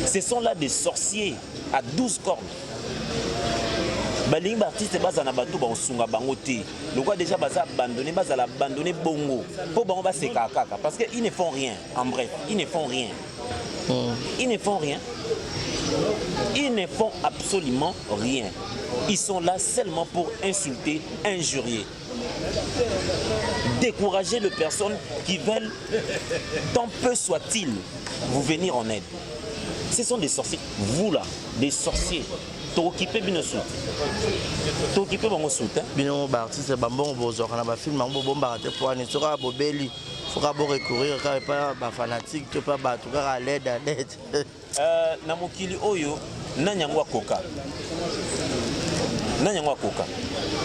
Ce sont là des sorciers à 12 cornes. Les artistes basent en abatou ba osunga bangote. Le quoi déjà basé abandonné, basé à abandonner bongo. Pour bango bas c'est kaka parce qu'ils ne font rien. En bref, ils ne font rien. Ils ne font rien. Ils ne font absolument rien. Ils sont là seulement pour insulter, injurier. Décourager les personnes qui veulent, tant peu soit-il, vous venir en aide. Ce sont des sorciers. Vous là, des sorciers. T'occupez bien soute. T'occupez bien soute. Bien artiste bambon bozor na ba film mambo bomba te pour ani sera bobeli. Faut pas recourir car pas fanatique, tu pas battre à l'aide à l'aide. Na mokili oyo nanyangwa koka. Nanyangwa koka.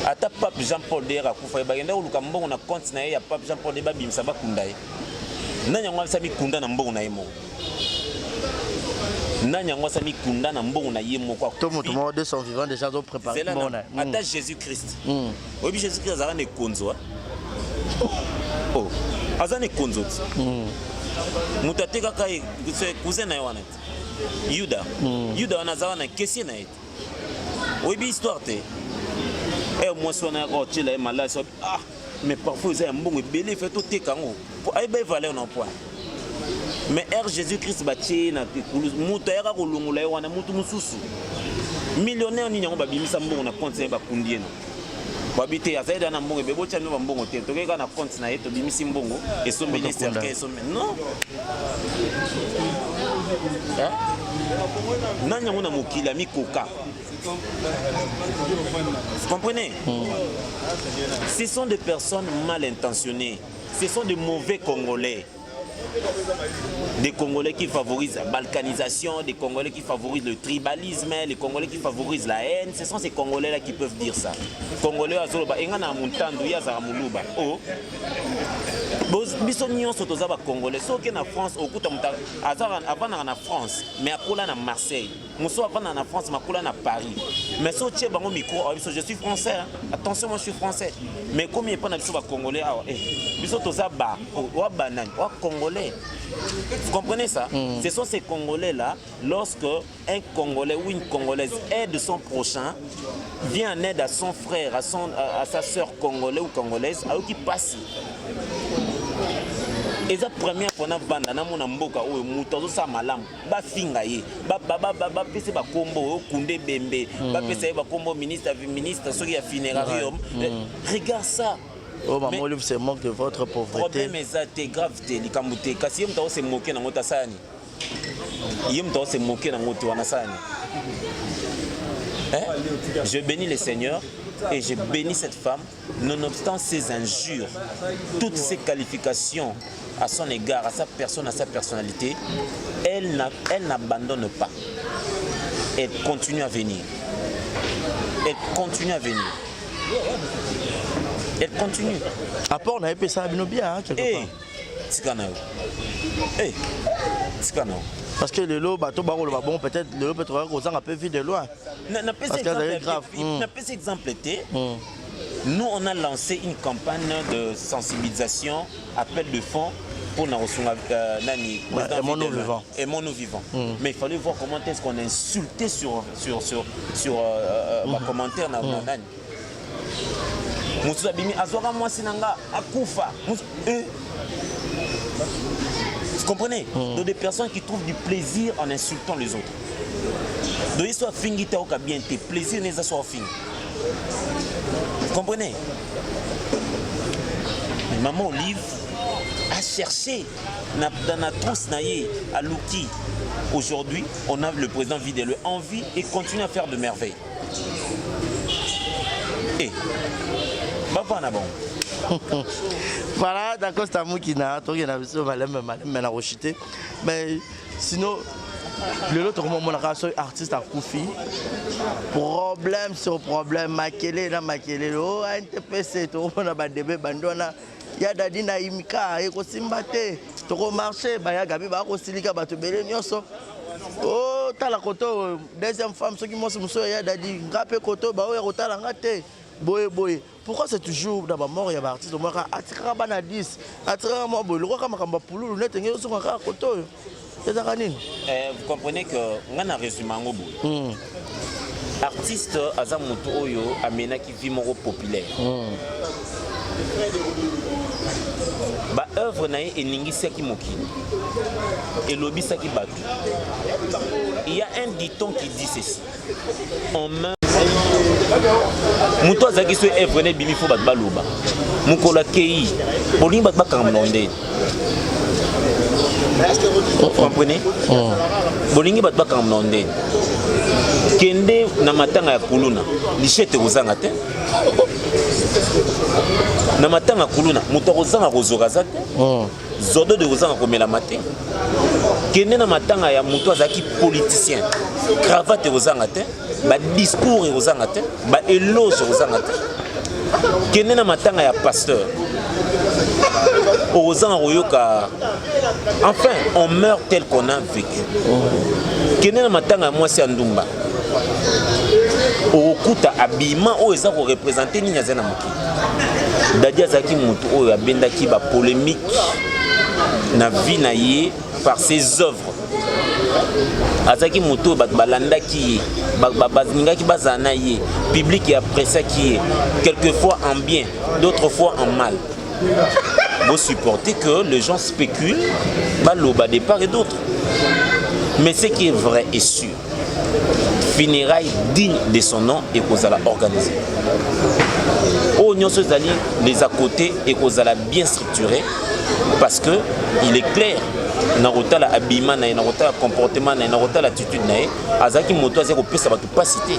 Ata Pape Jean-Paul Dera kufa bagenda uluka mbongo na compte na ya Pape Jean-Paul Dera bimsa bakundai. Nanyangwa sami kunda na mbongo na yemo. Nanyangwa sami kunda na mbongo na yemo kwa. Tout le monde de son vivant déjà doit préparer bon. Ata Jésus-Christ. Obi Jésus-Christ azana ne konzo. Oh, azana konzo. Mutateka kai cousin na yonet. Yuda. Yuda anazawa na kesi na ete. Obi histoire te. Moi so na ko tshela malade so mais parfois ils ont un bon belé fait tout tekango. Pour ay ba valeur non point. Mais Jésus-Christ bati na mutu ya ko lungula wana mutu mususu. Millionnaire ni nyango ba bimisa mbongo na compte ba kundiena. Babité ya zaida na mbongo bebo tshano ba mbongo te. Tokeka na compte na yeto bimisi mbongo et so mbeli cercle so non. Hein? nani yango na mokili ami koka. Vous comprenez? Ce sont des personnes mal intentionnées. Ce sont des mauvais Congolais. Des Congolais qui favorisent la balkanisation, des Congolais qui favorisent le tribalisme, les Congolais qui favorisent la haine. Ce sont ces Congolais-là qui peuvent dire ça. Congolais, oh. Biso nyonso toza ba Congolais. Soki na France, okuta muta avant na France, mais akola na Marseille. Muso avant na France, makola na Paris. Mais so tche bango micro, je suis français. Attention, moi je suis français. Mais comme il pas na biso ba Congolais, biso toza ba wa banane, wa Congolais. Vous comprenez ça? Ce sont ces Congolais-là, lorsque un Congolais ou une Congolaise aide son prochain, vient en aide à son frère, à sa soeur congolaise ou congolaise, à eux qui passent. Et la première fois que nous avons vu mboka oyo mutu azosa malamu bafinga ye bapesa bakombo Kunde Bembe bapesa ye bakombo ministre soki ya funerarium. Regarde ça. Oh maman, c'est manque de votre pauvreté. Problème est grave te likamute kasi yem tawo se moquer na ngota sani. Yem tawo se moquer na ngoti wana sani. Je bénis le Seigneur et je bénis cette femme, nonobstant ses injures, toutes ses qualifications à son égard, à sa personne, à sa personnalité, elle n'abandonne pas. Elle continue à venir. Elle continue à venir. Elle continue. Après, on a épais ça bien, quelque part. Parce que le lot, bon, peut-être le lot peut être un peu vite de loin. Parce que c'est grave. Nous, on a lancé une campagne de sensibilisation, appel de fonds pour Nani. Et mon nous vivant. Mais il fallait voir comment est-ce qu'on a insulté sur commentaire Nani. Vous comprenez? Donc des personnes qui trouvent du plaisir en insultant les autres. Donc ils sont fingi ta bien tes plaisirs n'est pas soit fini. Vous comprenez? Mais maman Olive a cherché dans la trousse naïe à Luki. Aujourd'hui, on a le président Videle en vie et continue à faire de merveilles. Et voilà, d'accord, c'est un mot qui n'a pas été mais sinon, le autre moment, on a un artiste à Koufi. Problème sur problème, Makele, oh, NTPC, tout le monde a des bébés, bandona. Il y a des na imika, et aussi mbate, tout le marché, il y a gabi, bah aussi les gars, bah tu belé nyoso. Oh, t'as la koto, deuxième femme, ceux qui m'ont soumis, il y a des grappes koto, bah ouais, rota la ngate. Boye. Pourquoi c'est toujours dans ma mort, il y a des artistes, moi, attirera bana 10, attirera moi, le roi comme un poulou, net, et sur un koto. Vous comprenez que on a résumé en gros. Artiste Azamoto Oyo amena qui vit mon populaire. Ba œuvre nae eningi saki mokili. Et lobby saki batu. Il y a un dicton qui dit ceci. On meurt. Muto azaki so œuvre ne bimi fo bat baloba. Mukola kei. Bolingi bat bakamlonde. Vous comprenez? Bolingi bat bakamlonde. Kende na matanga ya kuluna lichete kozanga te na matanga kuluna muto kozanga kozoka za te zodo de kozanga komela mate kende na matanga ya muto azaki politicien cravate kozanga te ba discours kozanga te ba éloge kozanga te kende na matanga ya pasteur ozanga koyoka enfin on meurt tel qu'on a vécu kende na matanga ya mwasi ya ndumba okuta abima oyo eza ko représenter nini azana mokili dadi azaki mutu oyo abendaki ba polémique na vie na ye par ses œuvres azaki mutu ba balandaki bazingaki bazana ye public et appréciaki quelquefois en bien d'autres fois en mal. Vous supportez que les gens spéculent baloba de part et d'autre, mais ce qui est vrai et sûr, funérailles digne de son nom et qu'on a organisé. Au les à côté et qu'on a bien structuré parce que il est clair na kotala habillement na ye na kotala comportement na ye na kotala attitude na ye azalaki moto azali kopesa bato pasi te.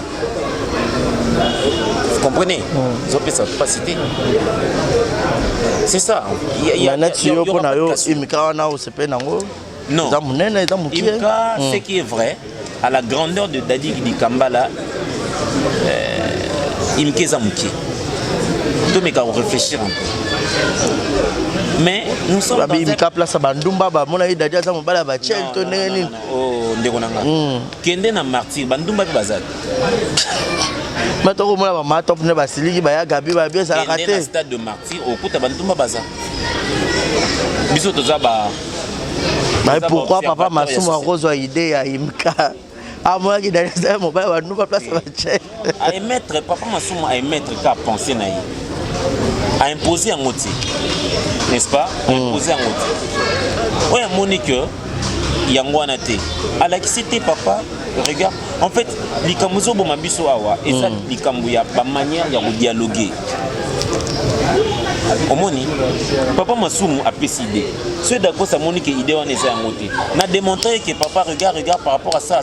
Vous comprenez? Ils ont fait ça, pas cité. C'est ça. Non. Imka, ce qui est vrai, à la grandeur de Dadi Kambala, Imke Zamouki. Tout le monde réfléchir un peu. Mais nous sommes dans Imka place à Bandumba, mon avis Dadi Zamouba, oh, Kende na martyr, Bandumba Bazad. Maintenant, on a un top de Basili, Gabi, bien ça a raté. Stade de martyr, au coup, Bandumba Bazad. Bisous, Tozaba. Pourquoi papa m'a souvent rose idée à Imka? À moi qui d'aller mon père nous pas place à émettre papa m'a souvent à émettre qu'à penser naï à imposer un motif, n'est-ce pas? À imposer un motif. Ouais, Monique, Yangwanate. À la cité papa, regarde. En fait, l'ikamuzo bomabiso awa et ça l'ikamuya ba manière de dialoguer. Omoni, papa Masumu a décidé. Ceux d'accord, ça Monique idée on essaie à monter. N'a démontré que papa regarde par rapport à ça.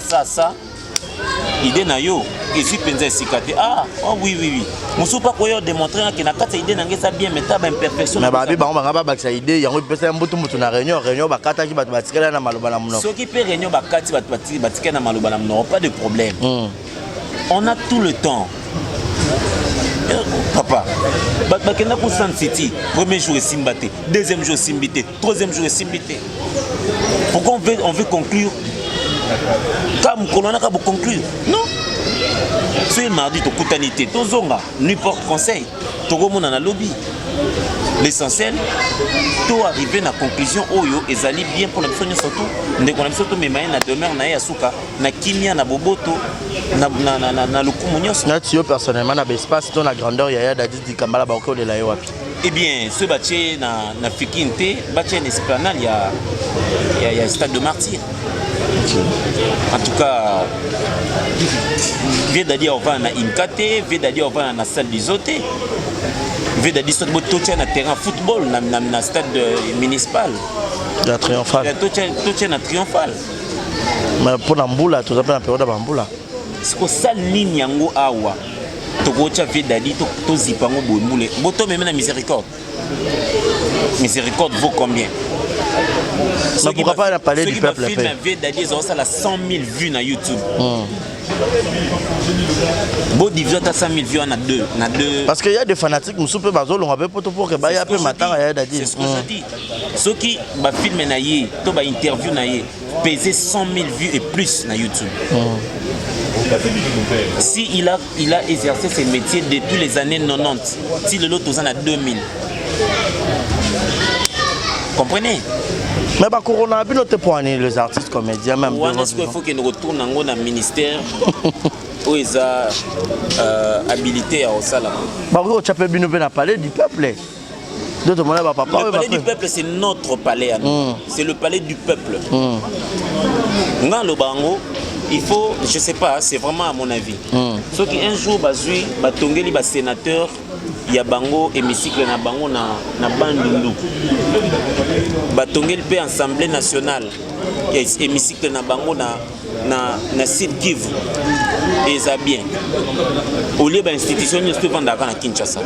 Idée na yo, et suis pensé sikate. Ah, oh oui. Musu pas quoi démontrer que na kata idée n'angé ça bien mais t'as imperfection. Mais babi ba ba ça idée, yango pesa mbutu mutu na réunion ba kata ki batu batikela na maloba na muno. Ce qui peut réunion ba kati batu batikela na maloba na muno, pas de problème. On a tout le temps. Papa, Bakena pour Sun City, premier jour est Simbate, deuxième jour Simbité, troisième jour est Simbité. Pourquoi on veut conclure? Comme Colonna a conclure? Non. Ce mardi, tu coutanité, tu zonga, n'importe conseil, tu remontes dans le lobby. L'essentiel, tu arrives à la conclusion, Oyo, et Zali bien pour la personne surtout. Dès qu'on a surtout mes mains, na demeure, na yasuka, na kimia, na boboto, na lukumunios. Natio personnellement, na espace, dans la grandeur, yaya d'Adi di Kambala Bako de la Yoapi. Eh bien, ce bâtiment na Fikinte, bâtiment esplanade, il y a un stade de martyr. En tout cas, Vieux Dadi on va na Imkate, Vieux Dadi on va na salle d'Isoté. Vieux Dadi sur le terrain football, na stade municipal. La triomphale. Tout na triomphale. Mais pour l'amboula, tout ça pour la période d'amboula. C'est que ça ligne yango awa. To gocha Vieux Dadi to zipango bomoule. Boto même na miséricorde. Miséricorde vaut combien? Mais pourquoi pas parler du peuple? Ceux qui filment Vieux Dadi, ils ont ça 100 000 vues sur YouTube. Bon division à 100 000 vues on a deux. Parce qu'il y a des fanatiques nous soupe bazol on avait pour que bah y a peu matin à Dadi. C'est ce que je dis. Ceux qui ba filmer na yé, to ba interview na yé, peser 100 000 vues et plus sur YouTube. Si il a exercé ce métier depuis les années 90, si le lot aux années 2000. Comprenez? Mais bah Corona a bien noté pour les artistes comédiens même. Est-ce qu'il faut qu'ils retournent dans le ministère où ils ont habilité à Osala? Bah oui, tu peux bien nous parler du peuple. Le palais du peuple, c'est notre palais à nous. C'est le palais du peuple. Dans le Bango, il faut, je ne sais pas, c'est vraiment à mon avis. Sauf qu'un jour, Batongeli, sénateur, il y a Bango, hémicycle na Bango na Bandundu. Batongeli, Assemblée nationale, il y a hémicycle na Bango na Sud Kivu. Et ça bien. Au lieu de l'institution, nous sommes à Kinshasa.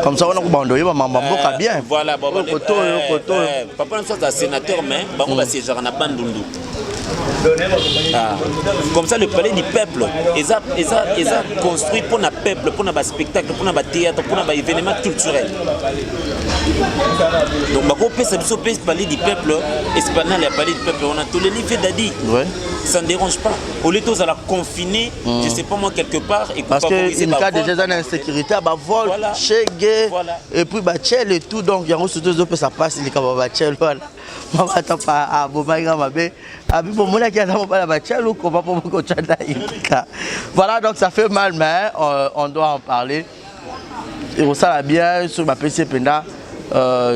Comme ça, on a abandonné, maman, bien. Voilà, papa, nous sommes sénateur, mais Bango va siéger à Bandundu. Comme ça, le palais du peuple, ils ont construit pour le peuple, pour le spectacle, pour le théâtre, pour les événements culturels. Donc, on peut le palais du peuple, Esplanade, le palais du peuple, on a tous les livres d'Adi. Ça ne dérange pas. Au lieu de la confiner, je ne sais pas moi, quelque part. Et parce qu'il y a déjà une insécurité, vol, chégué, et puis tchel et tout. Donc, il y a surtout que ça passe, il y a tchel, voilà. Voilà, donc ça fait mal, mais on doit en parler. Et ça va bien sur ma PC Penda,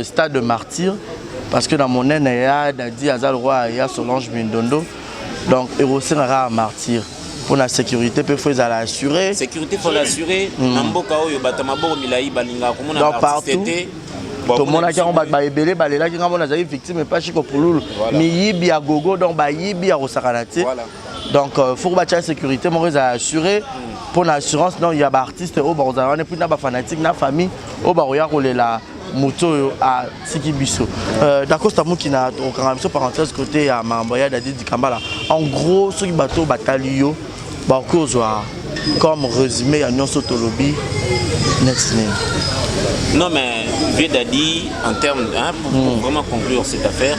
stade de martyr, parce que dans mon aine, il y a Dadi Azalroi, il y a Solange Mindondo. Donc, il y a un martyr. Pour la sécurité, il faut l'assurer. Sécurité, il faut l'assurer. Donc, partout. Tout le monde a dit que balela qui ngamo nazali victime pas chiko pululu. Mi yibi a gogo donc ba yibi a rosakanati. Donc faut que la sécurité mon réseau assuré pour l'assurance non il y a des artistes au Barzana on est plus na ba fanatique na famille au Baroya la moto à Sikibiso. D'accord c'est moi qui n'a aucun parenthèse côté à Mamboya d'Adi Kambala. En gros ceux qui bateau batalio ba comme résumé à Nyonso Tolobi next name. Non mais Vieux Dadi en termes pour vraiment conclure cette affaire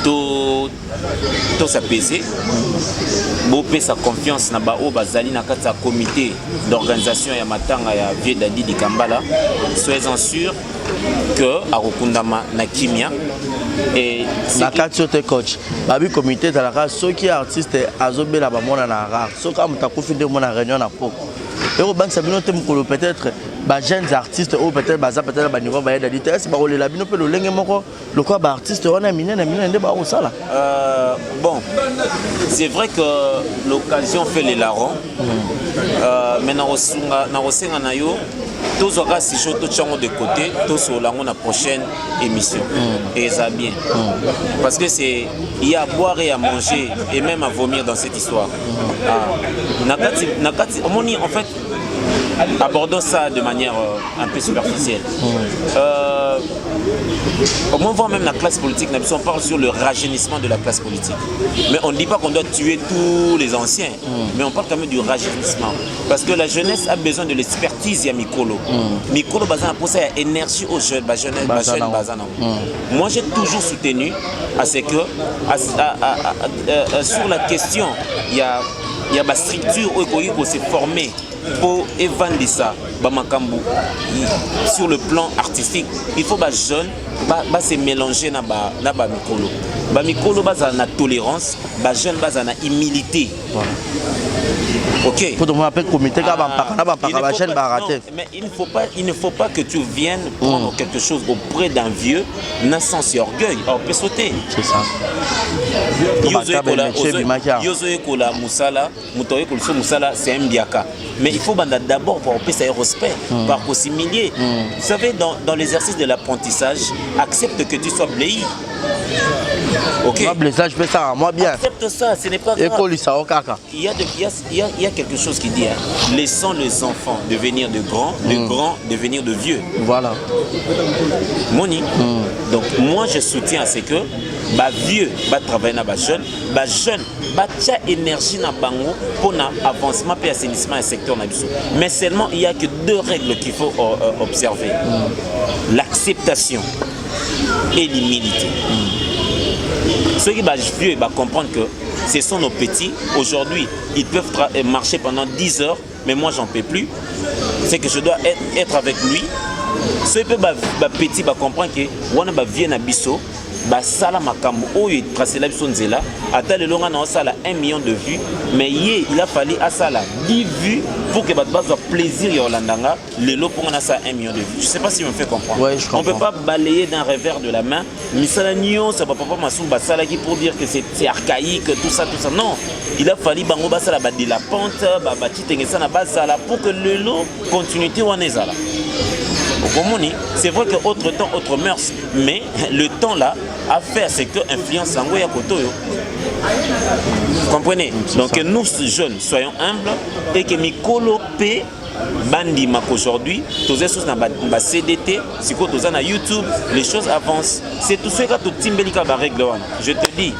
tout s'apaiser bopé sa confiance na ba o bazali na kata comité d'organisation ya matanga ya Vieux Dadi di Kambala soyez-en sûr que akokundama na kimia et na kati te coach babi comité de la race ceux qui artistes azobela ba mona na rare ceux comme ta confidé mona réunion na poko et au banque sabino te mukolo peut-être ba jeunes artistes ou peut-être baza peut-être ba niveau ba Dadi est ba rolela bino pe lo lenge moko le quoi ba artiste on a miné nde ba o sala bon c'est vrai que l'occasion fait les larrons mais na rosenga na yo tous aura si je tout change de côté tous sur la prochaine émission et ça bien parce que c'est il y a à boire et à manger et même à vomir dans cette histoire nakati en fait abordons ça de manière un peu superficielle. Au moins, voir même la classe politique, on parle sur le rajeunissement de la classe politique. Mais on ne dit pas qu'on doit tuer tous les anciens, mais on parle quand même du rajeunissement. Parce que la jeunesse a besoin de l'expertise, il y a Mikolo. Mikolo, a posé énergie aux jeunes, Moi, j'ai toujours soutenu à ce que, sur la question, il y a une structure où s'est formée pour éventer ça sur le plan artistique. Il faut que les jeunes se mélanger dans Mikolo. Mikolo na tolérance, les jeunes na humilité. Ok. Pour te appeler comité mais il ne faut pas que tu viennes prendre quelque chose auprès d'un vieux n'a sens et orgueil. On peut sauter. C'est ça. C'est un biaka. Mais il faut d'abord pour ça respect, par s'humilier. Vous savez, dans l'exercice de l'apprentissage, accepte que tu sois bléi. Ok. Je fais ça, moi bien. Accepte ça, ce n'est pas grave. Il y a quelque chose qui dit, laissons les enfants devenir de grands, de grands devenir de vieux. Voilà. Moni. Donc moi je soutiens à ce que vieux travailler na jeune, tia énergie na bango pour avancement et assainissement du secteur na biso. Mais seulement il y a que deux règles qu'il faut observer. L'acceptation et l'humilité. Ceux qui vieux comprendre que ce sont nos petits. Aujourd'hui, ils peuvent marcher pendant 10 heures, mais moi j'en peux plus. C'est que je dois être avec lui. Ceux qui petits comprendre que wana vieux na biso. Sala makambo oyo tracé la biso nzela ata le longa na sala 1 million de vues mais il a fallu à sala 10 vues pour que bazwa plaisir ya Olandanga lelo pour na ça 1 million de vues. Je sais pas si on me fait comprendre. Ouais, je comprends. On peut pas balayer d'un revers de la main misala nyo ça va pas masu basala qui pour dire que c'est archaïque tout ça non, il a fallu bango basala ba de la pente ba titengesa na basala pour que lelo continuité wana ezala. C'est vrai que autre temps, autre mœurs, mais le temps là a fait ce que influence Lango ya Kotoyo. Vous comprenez? Donc que nous jeunes soyons humbles et que Mikolo P Bandi Mak aujourd'hui, tous les choses dans CDT, si vous êtes sur YouTube, les choses avancent. C'est tout ce que tu timbelika ba règle. Je te dis.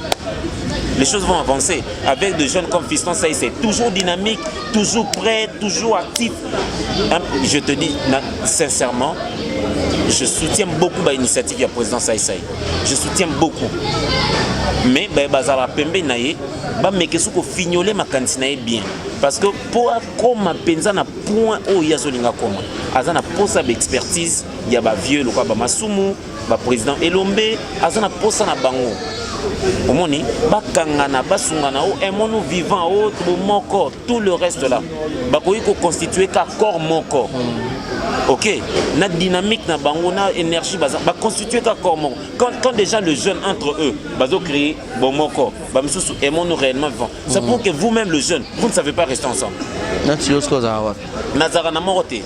Les choses vont avancer avec des jeunes comme Fiston Saï, c'est toujours dynamique, toujours prêt, toujours actif. Je te dis sincèrement, je soutiens beaucoup l'initiative du président Saï. Je soutiens beaucoup. Mais bazala pembe naie, mais que souko fignoler ma cantine bien. Parce que pour comme penza na point où il y a zolinga comme, azana posa d'expertise, il y a ba vieux le quoi ba Masumu, ba président Elombe, azana posa na bango. Omoni bakangana basungana o emono vivant autre mon corps tout le reste là bakoyi ko constituer ka corps mon corps. OK, na dynamique na bango na énergie ba constituer ka corps mon. Quand déjà les jeunes entre eux bazo créer bon mon corps ba misusu emono réellement vivant. C'est pour que vous-même le jeune vous ne savez pas rester ensemble. Na tios ko za wa. Nazara na moroté.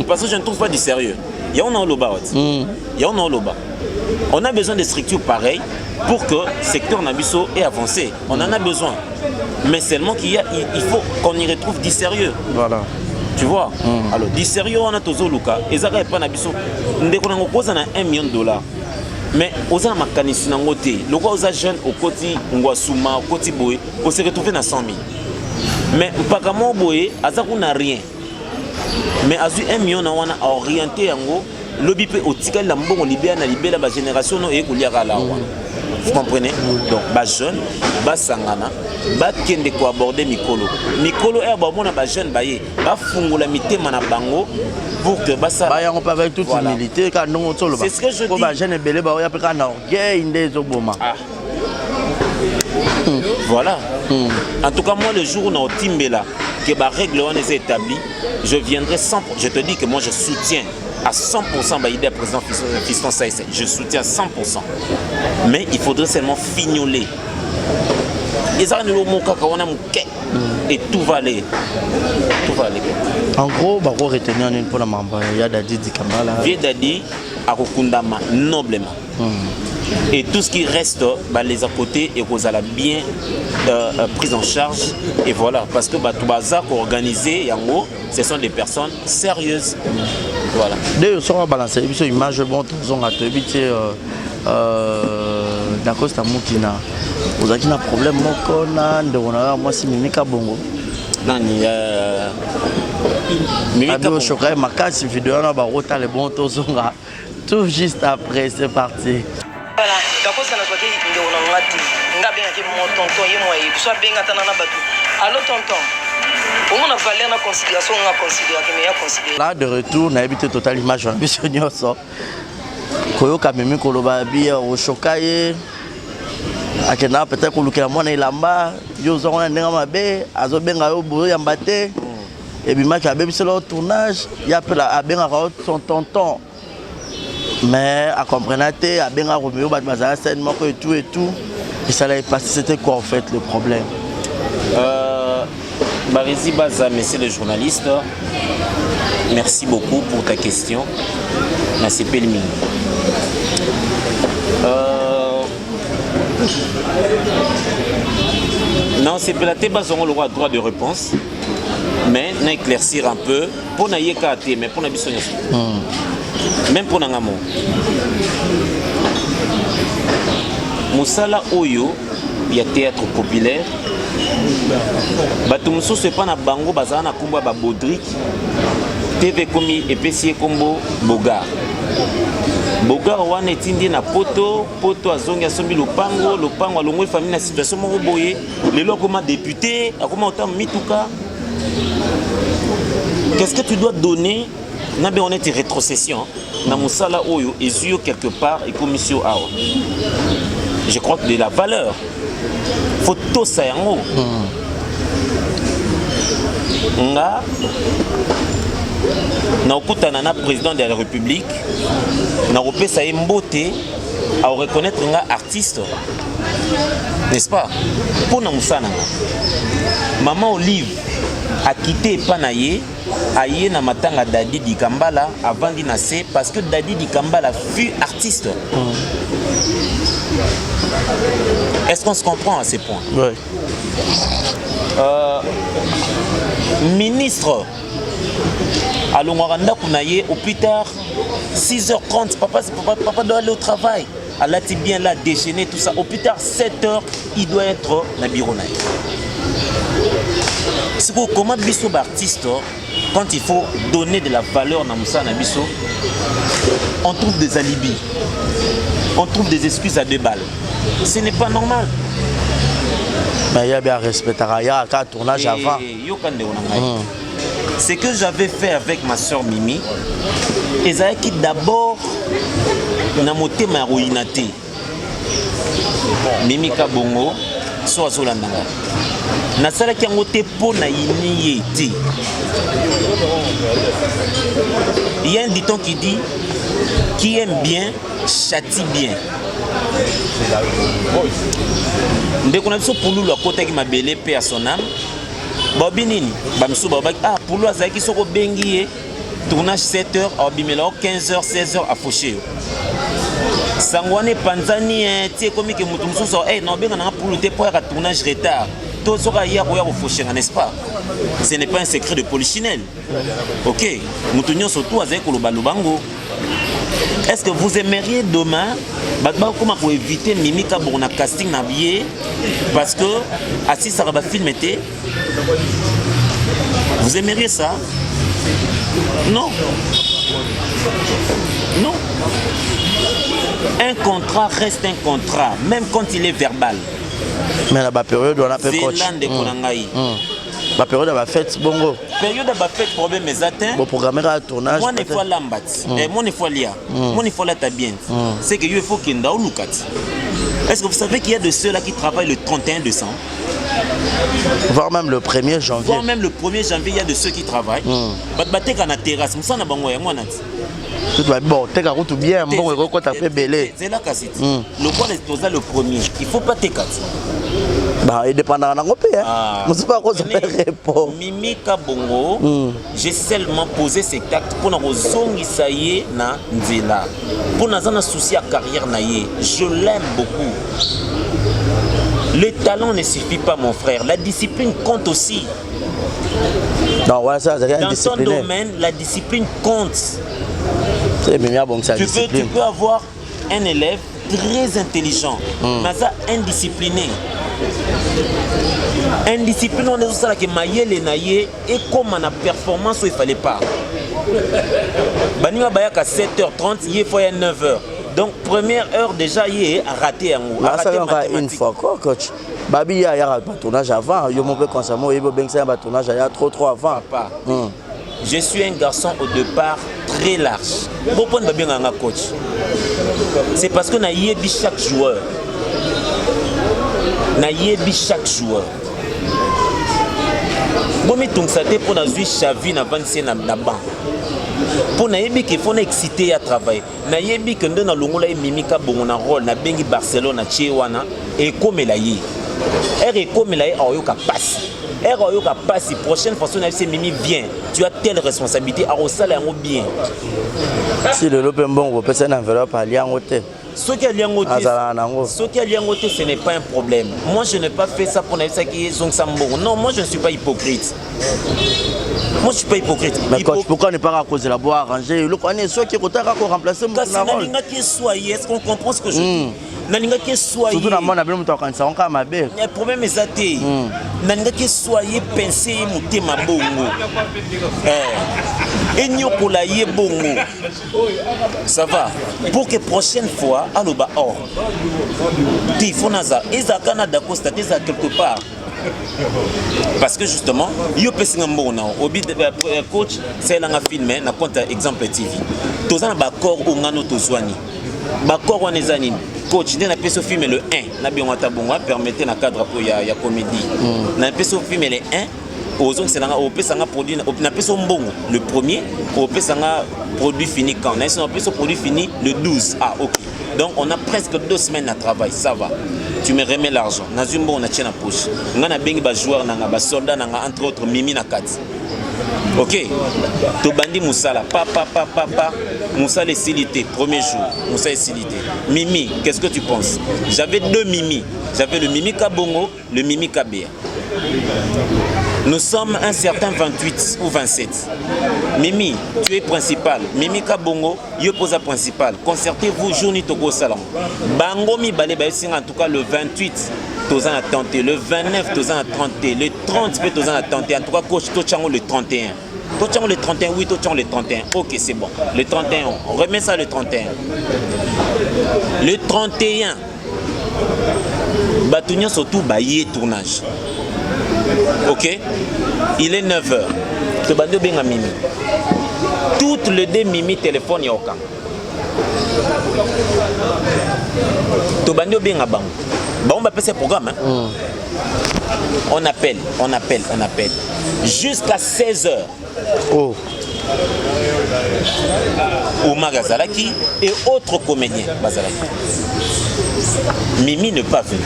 Parce que je ne trouve pas du sérieux. Il y a un loba. Il y a un loba. On a besoin de structures pareilles pour que le secteur Nabiso ait avancé. On en a besoin. Mais seulement il faut qu'on y retrouve du sérieux. Voilà. Tu vois? Alors, du sérieux, on a tous Luka. Et ça, pas Nabiso. On a $1 million. Mais aux gens mécanisés dans côté, le gars aux jeunes au côté Ngwasuma, au côté Boé, on se retrouve dans 100 000. Mais pas comme Boé, Azakou n'a rien. Mais à 1 million, on a orienté en gros. Lobby peut au ticket la mbongo libéa na libéla la génération no ekuliaka la wa. Vous comprenez? Donc ba jeune, ba sangana, ba kende ko aborder mikolo. Mikolo e ba mona ba jeune ba ye, ba fungola mitema na bango pour que ba ça. Ba yango pas avec toute humilité quand non solo ba. C'est ce que je dis. Ko ba jeune belé ba ya pe kana orgueil ndezo boma. Voilà. En tout cas moi le jour où on a timbela que ba règle on est établie, je viendrai sans je te dis que moi je soutiens à 100% l'idée du président Fiston Saïs. Je soutiens 100%. Mais il faudrait seulement fignoler. Et tout va aller. Tout va aller. En gros, il faut retenir une fois la membre. Il y a Dadi Dikambala. Vieux Dadi a Rokundama noblement. Et tout ce qui reste, les à côté, et vous allez bien pris en charge. Et voilà, parce que tout bazar organisé, en gros, ce sont des personnes sérieuses. Voilà. D'ailleurs, on va balancer une image bon, on a évité d'accord, c'est un mot qui n'a. Vous avez un problème, moi, c'est Mimika Bongo. Non, il y a. Mimika Bongo. Je crois que ma casse vidéo, on va les bons tout juste après, c'est parti. Voilà, d'accord, ça n'a pas été dit on a dit, on a bien qui mon tonton et moi, soit bien attendant na batu. Allô tonton, on a valé na considération, on a considéré que meilleur considéré. Là de retour, on a habité total image en bisionio ça. Koyo kamemi koloba bia au chokaye. Akena peut-être ko lukela mwana ilamba, yo zo na ndenga mabe, azo benga yo boyo yambate. Et puis ma ka bebi c'est le tournage, il appelle à benga son tonton. Mais à comprendre, à bien Romeo, et tout et tout. Et ça l'avait passé, c'était quoi en fait le problème? Barizi Baza, monsieur le journaliste, merci beaucoup pour ta question. Merci Pelmi. Non, c'est pas la Tébaz auront le droit de réponse, mais on éclaircir un peu pour n'a yékaté, mais pour n'a pas même pour Nangamo. Moussala Oyo, il y a théâtre populaire. Batumso se pas na bango bazana kumba ba Bodrick. TV komi epesi kombo Bogar. Bogar wana etindi na poto azongi asombi lopango alongwe famille na situation moko boye. Lelo comme député, akoma autant mituka. Qu'est-ce que tu dois donner? On a bien honnête rétrocession. Dans mon sala oyo et sur quelque part et commission awa. Je crois que de la valeur. Faut tout ça en haut. Nga na okuta nana président de la République na repé ça mboté à reconnaître nga artiste. N'est-ce pas? Pour na musana. Maman Olive a quitté Panaye. Aïe na matanga Dadi Dikambala avant d'y nasser parce que Dadi Dikambala fut artiste. Est-ce qu'on se comprend à ces points? Oui. Ministre à Longoranda Kounaye au plus tard 6h30 papa doit aller au travail. Allah t'est bien là déjeuner tout ça au plus tard 7h il doit être na bironaï. C'est pour comment biso artiste quand il faut donner de la valeur dans Moussa Nabiso, on trouve des alibis, on trouve des excuses à 2 balles. Ce n'est pas normal. Mais il y a bien respect à un tournage avant. Ce que j'avais fait avec ma soeur Mimi, et ça qui d'abord n'a moté ma ruinate. Mimi Kabongo, soit Zolandanga. Nasala qui a moté pour na yiniété. Il y a un dicton qui dit qui aime bien châtie bien. Dès qu'on a vu pour nous le côté qui m'a belé paix à son âme. Bobinini, bamsou babak ah pour lui azaki soko bengié tournage 7h, abimela 15h, 16h à faucher. Sangwane Panzani, tu comme que Moutoumsou, non, bien, on a pour le départ à tournage retard. Tout sera hier ou faucher, n'est-ce pas? Ce n'est pas un secret de polichinelle. Ok, Moutounion surtout avec le Balobango. Est-ce que vous aimeriez demain, comment pour éviter Mimika pour un casting habillé parce que Assis Saraba film était. Vous aimeriez ça? Non. Non. Un contrat reste un contrat, même quand il est verbal. Mais la période, on a fait coach. La période va fête bongo. Période va fête problème mes atteints. Bon programme à tournage. Moi ne fois lambat. Moi ne fois lia. Moi ne fois la tabien. C'est que il faut qu'il y ait un. Est-ce que vous savez qu'il y a de ceux-là qui travaillent le 31 décembre? Voire même le 1er janvier. Voire même le 1er janvier, il y a de ceux qui travaillent. Baté quand la terrasse, ça na bango ya moi nat. Tout va bon, t'es qu'à route bien, bon et quoi t'as fait belé. C'est là cassite. Le quoi est posé le premier. Il faut pas te casser. Bah, il dépend de la ngopé hein. Je sais pas quoi ça fait répondre. Mimi Kabongo, j'ai seulement posé cet acte pour na rozongi saye na nzela. Pour na zana souci à carrière na ye. Je l'aime beaucoup. Le talent ne suffit pas mon frère, la discipline compte aussi. Non, voilà, ça, dans ton domaine, la discipline compte. C'est bien bon ça. Tu peux avoir un élève très intelligent, mais ça indiscipliné. Indiscipliné, on est sur ça que maïe naïe et comme on a performance il fallait pas. Banima Bayak à 7h30, il faut à 9h. Donc première heure déjà il est raté en haut. Là ça va une fois quoi coach. Babi il y a un tournage avant, yo mon peu constamment il veut ça un tournage il y a trop avant. Je suis un garçon au départ très large. Pourquoi ne bien un coach? C'est parce que na yebi chaque joueur. Na yebi chaque joueur. Bon mais donc ça te pour na zui chavi na vancer na banc. Pour nayebi qu'il faut exciter à travailler. Nayebi que dans longola mimika bon na rôle na bengi Barcelone na Tchewana et comme la yi. Et comme la yi ayoka passe. Et ayoka passe prochaine fois on a dit mimi vient. Tu as telle responsabilité à osala yango bien. Si le lope bon on peut ça enveloppe à liangote. Ce qui est liangote, ce n'est pas un problème. Moi je n'ai pas fait ça pour ça qui est Zongsambo. Non, moi je ne suis pas hypocrite. Moi je ne suis pas hypocrite. Mais coach, pourquoi ne pas à cause de la boîte arrangée? Le connaît ceux qui ont remplacé mon rôle. Est-ce qu'on comprend ce que je dis? Surtout dans mon avenir, le problème est athée. Nangaki soyez pensé mouté ma bongo. Et nyokola ye bongo. Ça va. Pour que prochaine fois, aloba or. Tifonaza, Ezaka na dakosta teza quelque part. Parce que justement, yo pesinga mbona obi coach c'est là nga filmer na compte exemple TV. Tozana ba corps o ngano tozwani. Ba corps on ezani. Coach, dans le film le 1, na biongata bonga permettait na cadre pour ya comédie. Na film le 1, aux autres c'est au pesanga produit na peso mbongo le premier, au pesanga produit fini quand. Na peso produit fini le 12. Ah OK. Donc on a presque 2 semaines à travail, ça va. Tu me remets l'argent. Na zumbo on a tient na poche. Ngana bengi ba joueur na ba soldat na entre autres Mimi na 4. Ok, Tobandi Moussala, papa, Moussala est silité, premier jour, Moussa est silité. Mimi, qu'est-ce que tu penses? J'avais 2 Mimi, j'avais le Mimi Kabongo, le Mimi Kabea. Nous sommes un certain 28 ou 27. Mimi, tu es principal. Mimi Kabongo, yo posa principal. Concertez-vous, journée Togo Salon. Bango mi balé en tout cas le 28. Tozan a tenté, le 29 Tozan a tenté, le 30 peut Tozan a tenté. En tout cas, coach Tochango le 31. Tochango le 31, oui, Tochango le 31. Ok, c'est bon. Le 31, on remet ça le 31. Le 31, Batounia surtout baillé tournage. Ok, il est 9h. Tobando benga Mimi. Toutes les 2 Mimi téléphone yoka. Tobando benga bang. Bon, on va passer le programme. Hein? On appelle. Jusqu'à 16h. Oh. Oumar Gazalaki et autres comédiens. Bazalaki. Mimi n'est pas venue.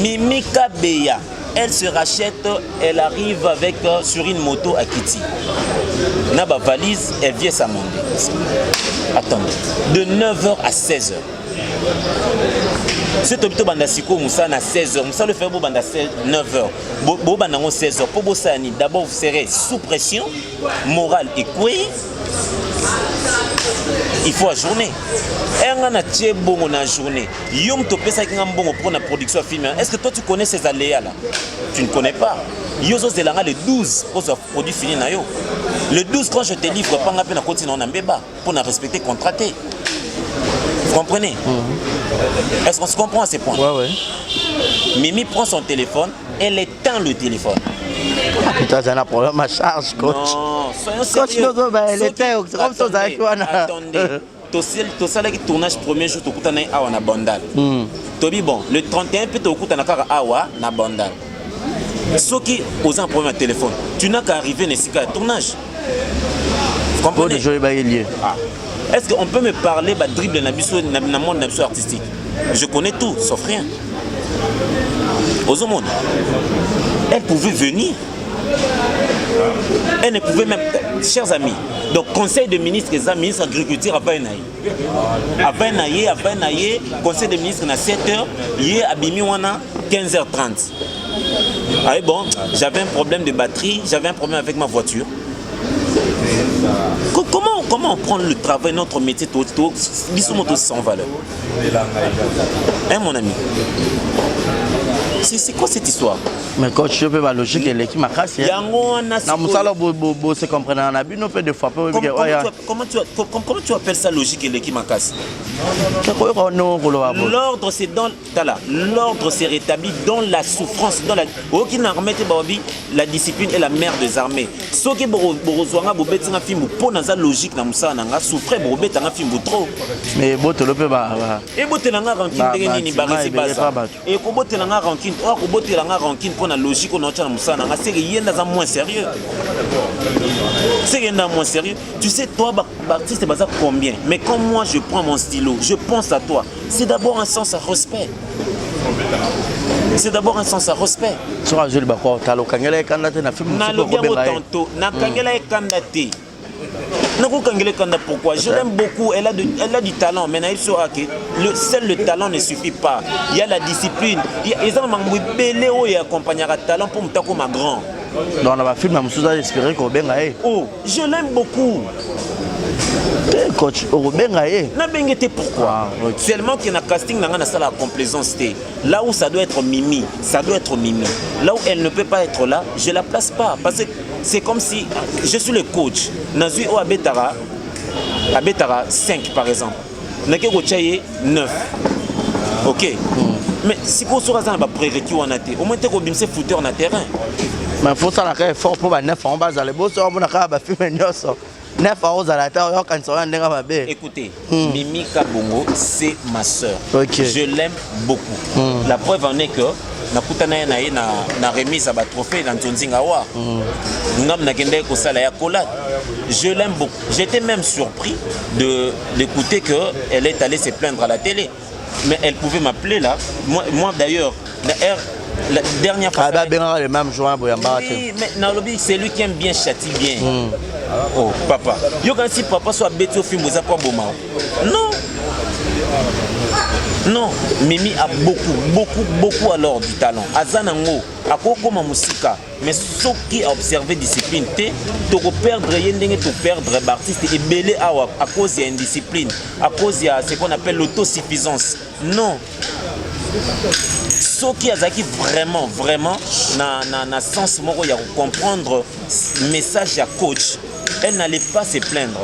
Mimi Kabea, elle se rachète, elle arrive avec sur une moto à Kiti. na ba valise, elle vient s'amender. Attendez, de 9h à 16h. C'est au banda siko Moussa à 16h. Moussa le fait beau banda 9h. Beau banda 16h. Pour bosser d'abord vous serez sous pression morale et quoi. Il faut ajourner. Et on a tié bon en journée. Yom to pesa qui bon pour la production film. Est-ce que toi tu connais ces aléas là? Tu ne connais pas. Yozo zelanga le 12 pour ce produit fini na yo. Le 12 quand je te livre pas ngapé na continent na mbeba pour na respecter contraté. Vous comprenez? Est-ce qu'on se comprend à ces points? Ouais. Mimi prend son téléphone, elle éteint le téléphone. Ah putain, c'est un problème à charge, coach. Non, soyons sérieux. Coach, non, elle éteint, c'est comme ça, attendez. Tu sais le tournage premier jour, tu as awa na bandal. Tobi bon, le 31 peut tu as awa na bandal. Ceux qui osent un problème à téléphone, tu n'as qu'à arriver dans le tournage. Vous comprenez? Est-ce qu'on peut me parler de dribble dans le monde artistique? Je connais tout, sauf rien. Aux monde. Elle pouvait venir. Elle ne pouvait même... Chers amis, donc conseil de ministre, les ministres de l'agriculture à Bainaye. À Bainaye, conseil de ministre à 7h, hier à Bimiwana, 15h30. Ah bon, j'avais un problème de batterie, j'avais un problème avec ma voiture. Comment prendre le travail, notre métier, tout sans valeur? Hein, mon ami? C'est quoi cette histoire? Mais quand tu peux la logique, elle est qui m'a cassé. Comment tu appelles ça logique et qui m'a cassé? L'ordre c'est dans l'ordre s'est rétabli dans la souffrance, dans la discipline est la mère des armées. Ce qui borozwanga bobetinga film pour naza logique na musala nanga souffre borobetanga film trop. Mais botelope ba et botelanga rancune nini barisi baza. Et ko botelanga rancune, or ko botelanga rancune pour na logique on a musala nanga c'est yenda za moins sérieux. C'est yenda moins sérieux. Tu sais toi artiste baza combien? Mais quand moi je prends mon stylo, je pense à toi. C'est d'abord un sens à respect. C'est d'abord un sens à respect. Sur Azul Bako, talo kangela kandate na film. Na lobiango tanto, na kangela kandate. Pourquoi? Je l'aime beaucoup, elle a du talent, mais seul le talent ne suffit pas. Il y a la discipline. Il y a des accompagnera talent pour me ma grand. Dans la film, je suis espéré qu'on benga. Oh, je l'aime beaucoup. Coach, pourquoi? Seulement qu'il y a un casting dans la salle à complaisance. Là où ça doit être Mimi, ça doit être Mimi. Là où elle ne peut pas être là, je ne la place pas. Parce que c'est comme si je suis le coach. Nazui au Abetara 5 par exemple. Nakego Tchaye 9. Ok. Mais si vous êtes dans le prérequis, au moins vous êtes fouteur dans le terrain. Mais il faut ça la fort pour 9 ans. Les beaux sont film. Écoutez, Mimi Kabongo, c'est ma soeur. Je l'aime beaucoup. La preuve en est que na remise à trophée dans Tonzingawa. Je l'aime beaucoup. J'étais même surpris d'écouter qu'elle est allée se plaindre à la télé. Mais elle pouvait m'appeler là. Moi d'ailleurs, la dernière fois. Le même jour, oui, mais Nalobi, c'est lui qui aime bien châtie bien. Oh, papa. Yo quand si papa soit bête au film, vous avez pas bon mal. Non. Non, Mimi a beaucoup alors du talent. Azanango, à quoi comme musika, mais ce qui a observé discipline, tu perdre yendenge, tu perdre l'artiste et belé à cause de indiscipline, à cause de ce qu'on appelle l'autosuffisance. Non. Ce qui a vraiment na sens moko ya comprendre message à coach. Elle n'allait pas se plaindre.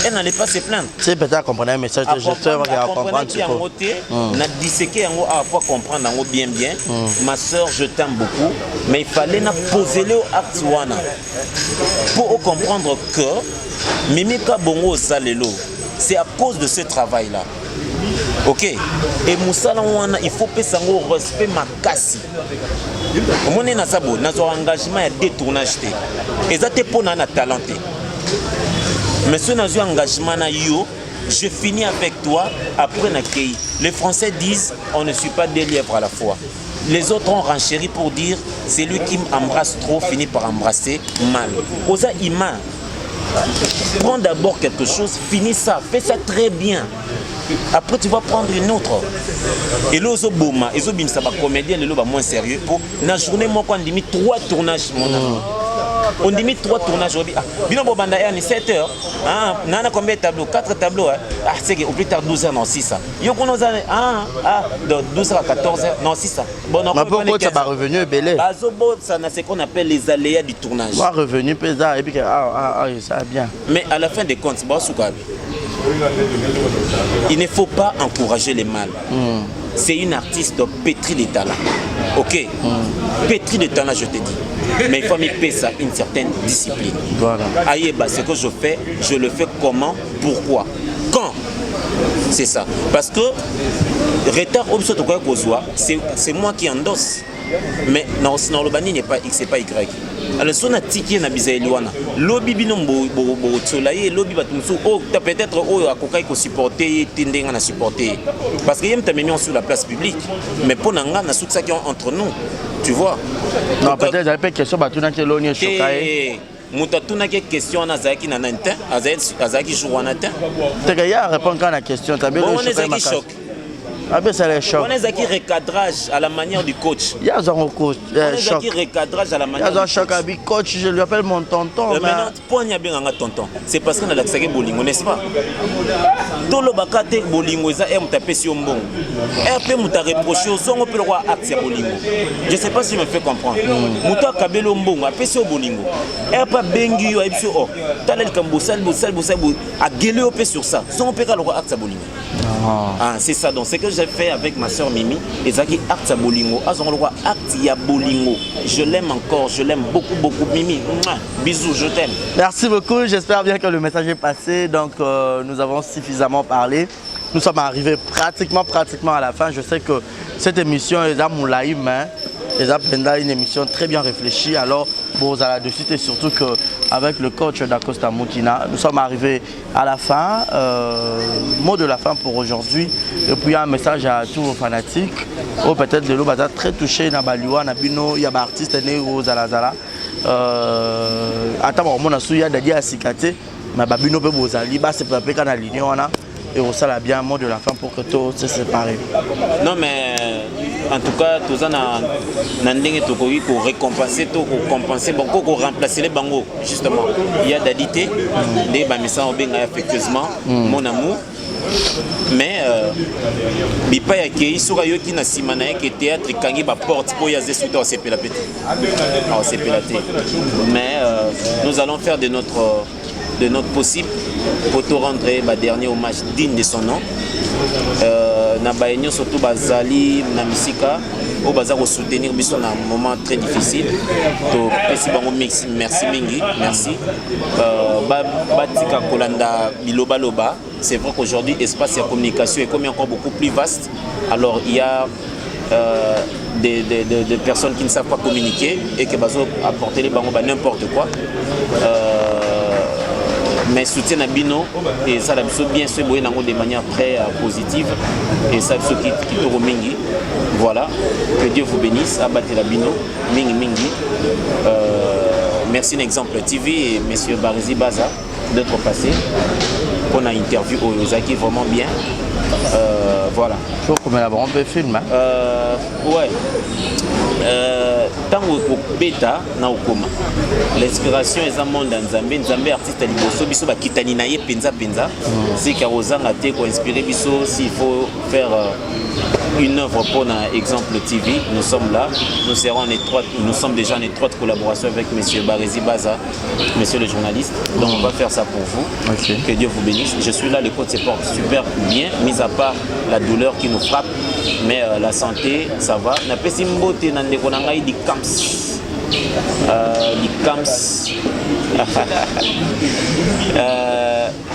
Elle n'allait pas se plaindre. C'est peut-être comprendre un message de gesteur qui a comprendre ce qu'on a disséqué à pas comprendre bien. Ma soeur, je t'aime beaucoup, mais il fallait na poser le acte wana pour comprendre que Mimi Kabongo Salelo, c'est à cause de ce travail là. Ok, et Moussala wana il faut payer un respect makasi. Mon nazabo nazo engagement ya détournage té. Ezate pour na talenté. Mais ce nazo engagement na yo, je finis avec toi après na kei. Les Français disent on ne suit pas deux lièvres à la fois. les autres ont renchéri pour dire c'est lui qui embrasse trop finit par embrasser mal. Osa Ima, prends d'abord quelque chose, finis ça, fais ça très bien. Après tu vas prendre une autre. Et là, ils ont mis ça comédien, ils sont moins sérieux. Pour la journée, moi, on limite 3 tournages, mon ami. On limite 3 tournages. Bino Bobanda est 7 heures. On a combien de tableaux? 4 tableaux. C'est au plus tard 12 heures, non 6 heures. 12 heures à 14 heures, non 6 heures. Bon, mais pourquoi ça va revenir belé? Ça a ce qu'on appelle les aléas du tournage. Va revenir pesant et puis ça va bien. Mais à la fin des comptes, il ne faut pas encourager les mâles. C'est une artiste pétrie de talent. Ok, pétrie de talent, je te dis. Mais il faut mettre ça une certaine discipline. Voilà. Aïe, ce que je fais, je le fais comment, pourquoi, quand. C'est ça. Parce que retard, c'est moi qui endosse. Mais non, sinon le bani n'est pas X, c'est pas Y. Alors si on a tiqué na bizaïluana, lobby binombo soleil, lobby batumsu, oh t'as peut-être oh à coca ko supporter, tending à supporter. Parce qu'il y a un terminant sur la place publique. Mais pour n'anga na ça qui entre nous, tu vois. Non peut-être j'avais pas question batuna qui l'oni chocaé. Mutatuna qui question na zaki na nantin, azaki jouanata. T'as gagné répondre à la question, t'as bien le choc. Ah ben c'est le choc. On est à qui recadrage à la manière du coach. Il y a un coach. On est à qui recadrage à la manière du coach. Il y a un choc avec coach, je lui appelle mon tonton. Maintenant, pourquoi il y a bien un tonton? C'est parce qu'on a l'accès à Bolingo, n'est-ce pas? Tout le bakate Bolingo, ça est tapé sur un bon. Et puis, on t'a reproché au son, on peut le voir accès à Bolingo. Je ne sais pas si je me fais comprendre. Mouta Kabelo Mbongo, après sur Bolingo. Et puis, Bengu, et puis, oh, t'as le Kamboussal, à gueuler au peu sur ça. Son, on peut le voir accès à Bolingo. Ah, c'est ça, donc c'est que j'ai fait avec ma soeur Mimi et Zaki Acte à Bolingo. Acte à Bolingo. Je l'aime encore, je l'aime beaucoup, beaucoup. Mimi, bisous, je t'aime. Merci beaucoup, j'espère bien que le message est passé. Donc nous avons suffisamment parlé. Nous sommes arrivés pratiquement à la fin. Je sais que cette émission est à Moulaïm. Une émission très bien réfléchie. Alors, bon, là-dessus, et surtout qu'avec le coach d'Acosta Moutina, nous sommes arrivés à la fin. Mot de la fin pour aujourd'hui. Et puis, un message à tous vos fanatiques. Ou peut-être de l'eau très touché. Nabaliwa, Nabino, il y a des artistes nés au Zalazala. Attends, on a souillé d'aller à Sikate. Mais Babino peut vous aller. C'est pas peut-être qu'on a ligné. Et ça l'a bien mot de la fin pour que tout se sépare. Non mais en tout cas tout ça n'a ndenge to ko récompenser to ko compenser bon ko remplacer les bango justement. Il y a d'adité des ba message obenga affectueusement mon amour. Mais bipa ya kei sura yo ki na simana ya ke théâtre kangi ba porte po ya zesuto au CP la pété. Au CP la té. Mais nous allons faire de notre possible pour te rendre un dernier hommage digne de son nom. Na baïnyo surtout bazali na misika au bazar au soutenir biso na un moment très difficile. To pesi bango merci mingi, merci. Batika kolanda biloba loba. C'est vrai qu'aujourd'hui espace de communication est comme encore beaucoup plus vaste. Alors il y a des personnes qui ne savent pas communiquer et qui vont apporter les bango n'importe quoi. Mais soutien à Bino et ça l'a bien se boyer de manière très positive et ça qui te mingi. Voilà, que Dieu vous bénisse, abattez la Bino, mingi. Merci l'exemple TV et monsieur Barizi Baza d'être passé pour une interview aux Zaki vraiment bien. Voilà. Je trouve qu'on a un peu film. Ouais. Tant que bêta na okoma l'inspiration est un monde dans Nzambe artiste liboso biso ba kitani na ye penza c'est karozanga te ko inspirer biso s'il faut faire une œuvre pour un exemple TV. Nous sommes là, nous sommes déjà en étroite collaboration avec monsieur Barizi Baza, monsieur le journaliste. Donc on va faire ça pour vous. Okay. Que Dieu vous bénisse. Je suis là, les côtes se portent super bien, mis à part la douleur qui nous frappe, mais la santé, ça va. Na pesi mbote na ndeko na ngai di camps.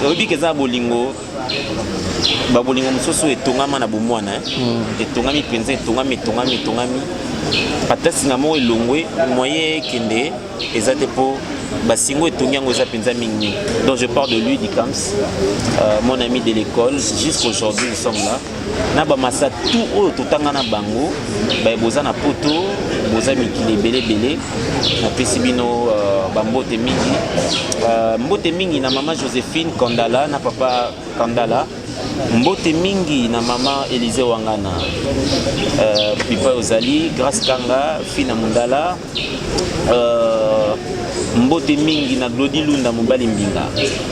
Obi keza bolingo. Babolingo mosusu etongama na bomwana etongami penza etongami ata singa moko elongwe moyen kende eza te po Basingo et Tongiango Zapenza Mingmi. Donc je parle de lui, Dikams, mon ami de l'école. Jusqu'aujourd'hui, nous sommes là. Naba masa tout haut, tout tangana bango. Boza na poto, boza mikile belé. Na pesibino bambote mingi. Mbote mingi na maman Joséphine Kandala, na papa Kandala. Mbote mingi na maman Élisée Wangana. Pipa Ozali, Grace Kanga, Fina Mundala. Mbote mingi na Glody Lunda Mobali Mbinga.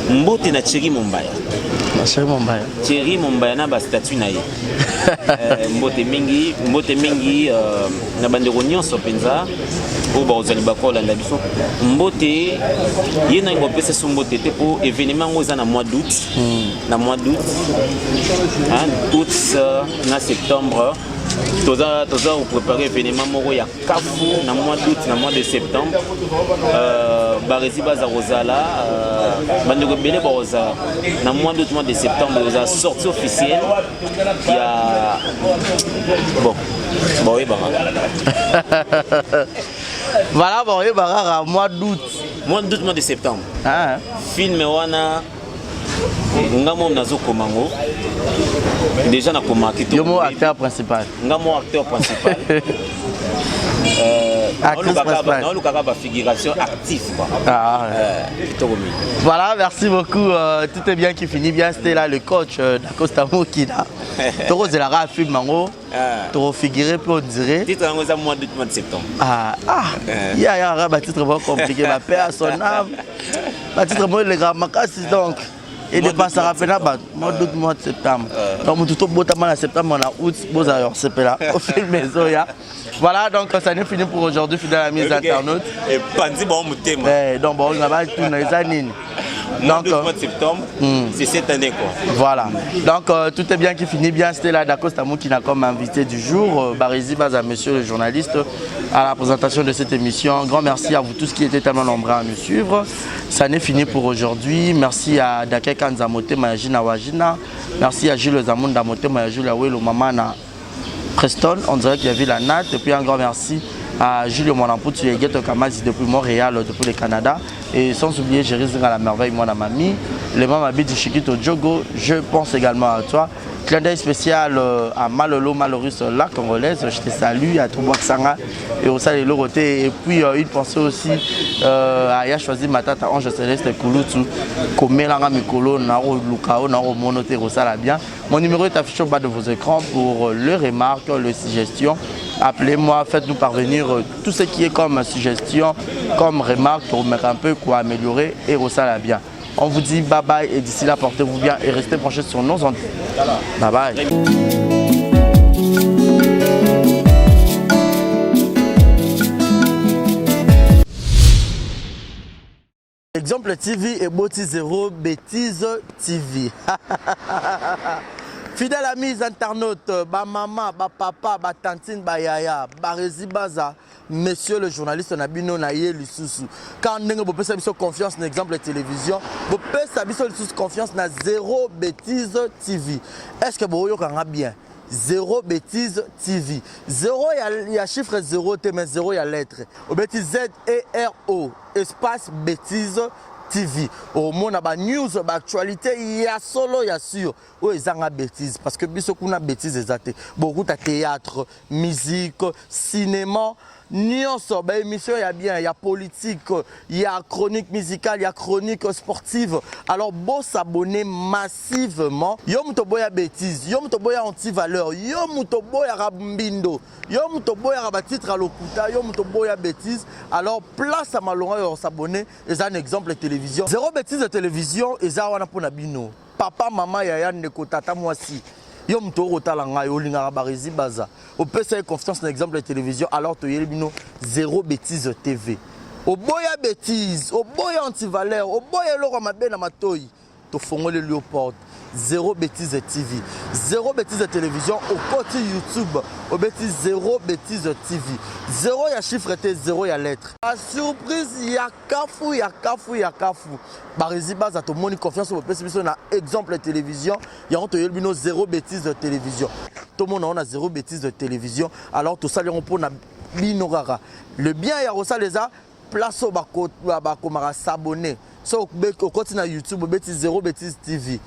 Mbote na Thierry Mombaya. Thierry Mombaya na ba statut na ye. Mbote mingi na bandeko nyonso penza o ba ozali bakola na biso. Mbote ye na ngopesa so mbote te po événement ngoza na mois d'août. Na mois d'août. Août na septembre. Toza préparer événement moko ya Kafu na mois d'août na mois de septembre. Barezi baza rozala bandeko belé baza na mois d'août mois de septembre la sortie officielle il y a bon oui voilà bon oui mois d'août mois de septembre film wana ngamo nazo komango déjà na komaki to yo acteur principal ngamo acteur principal ba figuration active voilà, merci beaucoup. Tout est bien qui finit bien. C'était là le coach d'Acosta Mokina. Toro de la rare film mango. Toro figuré pour dire. Titre en mois de septembre. Il y a un titre vraiment compliqué. Ma paix à son âme. Ma titre moi les grands macassis donc. Et de passer à peine mois d'août, mois de septembre. Donc, tout le monde en septembre, on a août, beaux ailleurs, c'est là. Au film maison, voilà, donc ça n'est fini pour aujourd'hui, fidèle à la mise internaute. Et Pandi, bon, mon thème. Donc, bon, on va tout dans les années. Donc, le mois de septembre, c'est cette année quoi. Voilà. Donc tout est bien qui finit bien. C'était là d'Acosta Mokina comme invité du jour. Barezi Baza, monsieur le journaliste, à la présentation de cette émission. Un grand merci à vous tous qui étaient tellement nombreux à nous suivre. Ça n'est fini pour aujourd'hui. Merci à Dake Kanzamote Mayajina Wajina. Merci à Gilles Zamunda Mote Mayajula Welo Mamana Preston. On dirait qu'il y avait la natte. Et puis un grand merci à Julio Monamputu et Gueto Kamazi depuis Montréal, depuis le Canada. Et sans oublier Jérémy à la merveille, moi, la mamie. Les membres habitent du Chiquito Djogo. Je pense également à toi. Clin d'œil spécial à Malolo, Malorus, la Congolaise. Je te salue, à Toubouaksanga et au Salé Loroté. Et puis une pensée aussi à Yachoisi Matata, Ange Céleste Kouloutu, Komelanga Mikolo, Naro Lukao, Naro Monoté, Rosala bien. Mon numéro est affiché au bas de vos écrans pour les remarques, les suggestions. Appelez-moi, faites-nous parvenir tout ce qui est comme suggestion, comme remarque pour mettre un peu quoi améliorer et Rosala bien. On vous dit bye bye et d'ici là portez-vous bien et restez branchés sur nos ondes. Bye bye. Exemple TV et Boti Zéro Bêtise TV. Fidèle amis internautes, ba maman, ba papa, ba tantine, ba yaya, Barezi Baza, monsieur le journaliste Nabino Naye Lisusu. Quand vous pouvez avoir confiance dans l'exemple de télévision, vous pouvez avoir confiance dans Zéro Bêtise TV. Est-ce que vous avez bien? Zéro Bêtise TV. Zéro, il y a chiffre 0, mais 0, il y a lettre. Au bêtise Z-E-R-O, espace Bêtise TV. Au monde a news, actualité, il y a solo, il y a sûr. Oui, ils ont bêtise parce que beaucoup de bêtises exactes. Beaucoup de théâtre, musique, cinéma. Nyonso, émission, il y a bien, il y a politique, il y a chronique musicale, il y a chronique sportive. Alors, bon s'abonner massivement. Yom to boya bêtise, yom to boya anti-valeur, yom to boya rabimbindo, yom to boya rabatitre à l'okuta, yom to boya bêtise. Alors, place à Malonga et s'abonner. Et ça, un exemple de télévision. Zéro bêtise de télévision, et ça, on a pour Nabino. Papa, maman, yaya, neko, tata, moi aussi. Yo mto rotalanga yo linga Barezi Baza. Au PC confiance dans l'exemple de télévision alors to yelbino Zéro Bêtise TV. Au boya bêtise, au boya anti-valeur, au boya loro mabe na matoyi. To fongole lui aux portes. Zéro Bêtise TV. Zéro Bêtise de télévision au côté YouTube. Au bêtise Zéro Bêtise TV. Zéro y a chiffre et zéro y a lettre. La surprise y a Kafou, y a Kafou, y a Kafou. Barezi Baza to moni confiance au PC na exemple de télévision. Y a on to yelbino Zéro Bêtise de télévision. Tout le monde a Zéro Bêtise de télévision. Alors tout ça les on pour na binorara. Le bien y a Rosa les a place où bako s'abonner. So au côté na YouTube bêtise zéro bêtise TV.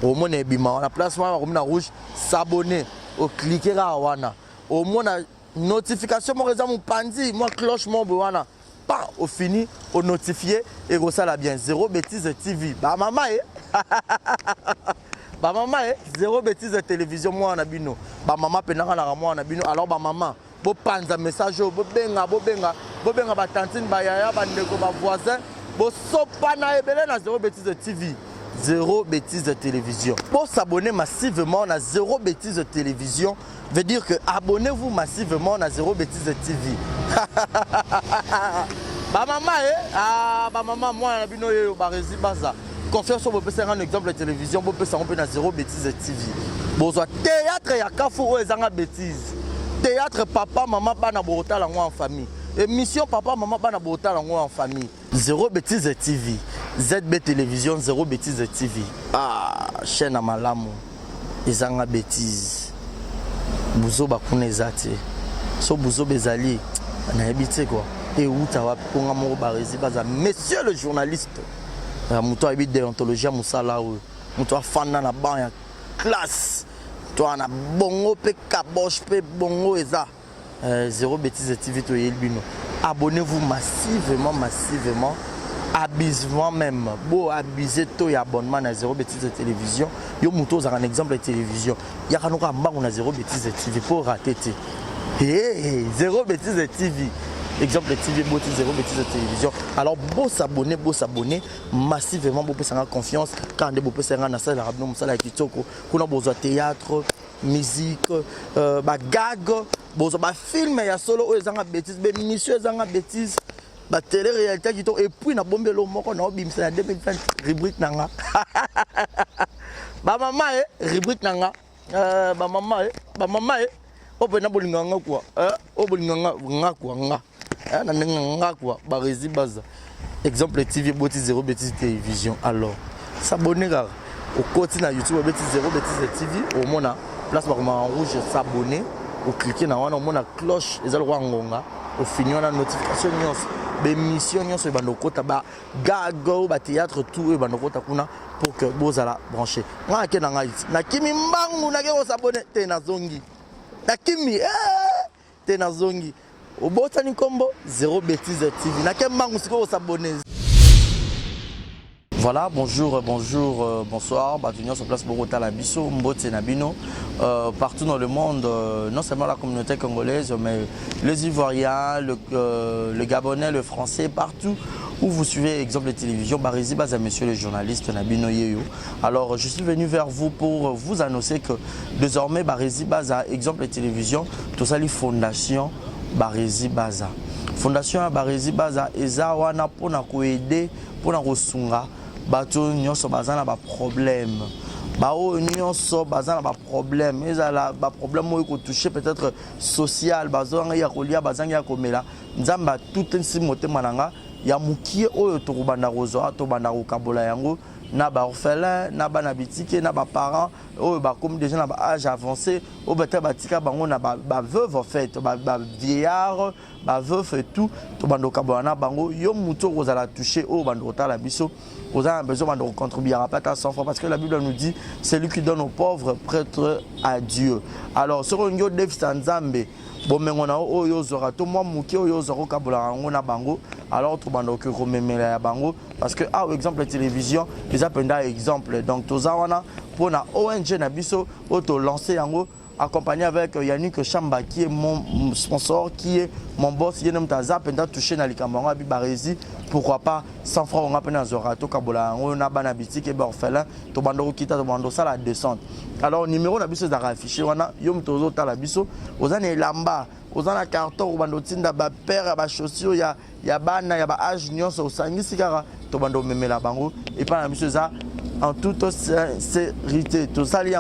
Au moins ebima la place moi comme na rouge s'abonner. Au cliquer là wana. Au moins na notification mon réseau mon pandi, moi cloche mon wana. Pas au fini au notifier et ça la bien zéro bêtise TV. Bah maman Ba maman zéro bêtise de télévision moi na bino. Ba maman penanga na moi na bino. Alors ba maman bo panza message bo benga ba tantine ba yaya ba ndeko ba voisin bo sopa na ebele na zéro bêtise de TV. Zéro bêtise de télévision. Pour s'abonner massivement à zéro bêtise de télévision veut dire que abonnez-vous massivement à zéro bêtise de TV. Ba maman ba maman moi na bino yo ba resi baza. Confiance sur vous un exemple de télévision, vous pouvez faire zéro bêtise de TV. Bon, théâtre, il y a qu'à faire bêtise. Théâtre, papa, maman, bana borota lango en famille. Émission, papa, maman, bana borota lango en famille. Zéro bêtise de TV. ZB télévision, zéro bêtise de TV. Ah, chaîne à malamu. Ils ont bêtise. Bouzo bakune zate. So bouzo bezali. On a habité quoi. Et où tu vas pour un mot barisi baza. Monsieur le journaliste. Mouto a déontologie à Moussala ou Mouto a fan dans la banque classe. Toi on a bongo pe kabosh pe bongo eza. Zéro bêtise de TV to yelbino. Abonnez-vous massivement. Abusement même. Beau abuser to ya abonnement à zéro bêtise de télévision. Yo Mouto a un exemple de télévision. Ya kanoka mba on a zéro bêtise de TV pour rater. Zéro bêtise de TV. Exemple de TV, zéro bêtise de télévision. Alors, beau s'abonner massivement, beau faire confiance. Quand vous pouvez faire un salle, vous pouvez faire besoin de théâtre, musique, gag, besoin de film, il y a solo, il y a des bêtises, des émissions, il y a des bêtises, la télé-réalité qui et puis na bombe le moko na obim c'est la 2020 rubrique nanga. Ba maman rubrique nanga. Ba maman open na bolinganga quoi. Bolinganga quoi nga. Na nga quoi ba resi baza. Exemple TV boti zéro bêtise télévision. Alors s'abonner gars au côté na YouTube bêtise zéro bêtise TV au mona place par en rouge s'abonner ou cliquer na wana au mona cloche ezalo ngonga au fini on a notification nyonso bémission nyonso ba ndokota ba gago ba théâtre tout ba ndokota kuna pour que bozala brancher nga ke na ngai na kimi mbangu na ke s'abonner te na zongi na kimi te na zongi au botani combo zéro bêtise TV na ke mbangu siko s'abonner. Voilà, bonjour, bonsoir, Batunion sur place Bogota la Bisso, Mbote Nabino, partout dans le monde, non seulement la communauté congolaise, mais les Ivoiriens, le Gabonais, le Français, partout où vous suivez exemple de télévision, Barizi Baza, monsieur le journaliste Nabino Yeyo. Alors, je suis venu vers vous pour vous annoncer que désormais Barizi Baza, exemple de télévision, tout ça, les fondations Barizi Baza. Fondation Barizi Baza, eza wana pona ko aider, pona ko sunga. Bato nyonso bazana ba problème bao nyonso bazana ba problème ezala ba problème mo ko toucher peut-être social bazanga ya kolia bazanga ya komela nzamba tout nsi motema nanga ya mukie oyo to kubanda rozo to banda ko kabola yango na ba orphelin na ba na bitike na ba parents oyo ba comme déjà na ba âge avancé o beta batika bango na ba veuve en fait ba vieillard ba veuve et tout to banda ko kabola na bango yo muto kozala toucher o banda ko tala biso. Vous avez besoin de contribuer à pas 100 francs parce que la Bible nous dit c'est lui qui donne aux pauvres prêtre à Dieu. Alors sur un yo dev sanzambe bon mais on a oyo zora to moi muki oyo zoro kabola ngona bango alors tout bando que rememela ya bango parce que ah exemple la télévision les appellent exemple donc tozawana pour na ONG na biso auto lancer yango accompagné avec Yannick Chamba qui est mon sponsor, qui est mon boss, qui est touché dans les camarades à Barizi. Pourquoi pas 100 francs on a peine à Zorato, Kabola, on a banabiti qui est orphelin, Tobando Kita, Tobando ça la descente. Alors numéro n'a pas affiché, on a Yom Tozo Talabiso, aux années Lamba, aux années carton, Tobando Tinda, père, chaussures, il y a ban, il y a âge, Nyons, au Sangi Sigara, Tobando Memela Bango, et pas la monsieur ça. En toute sincérité, tout ça, mais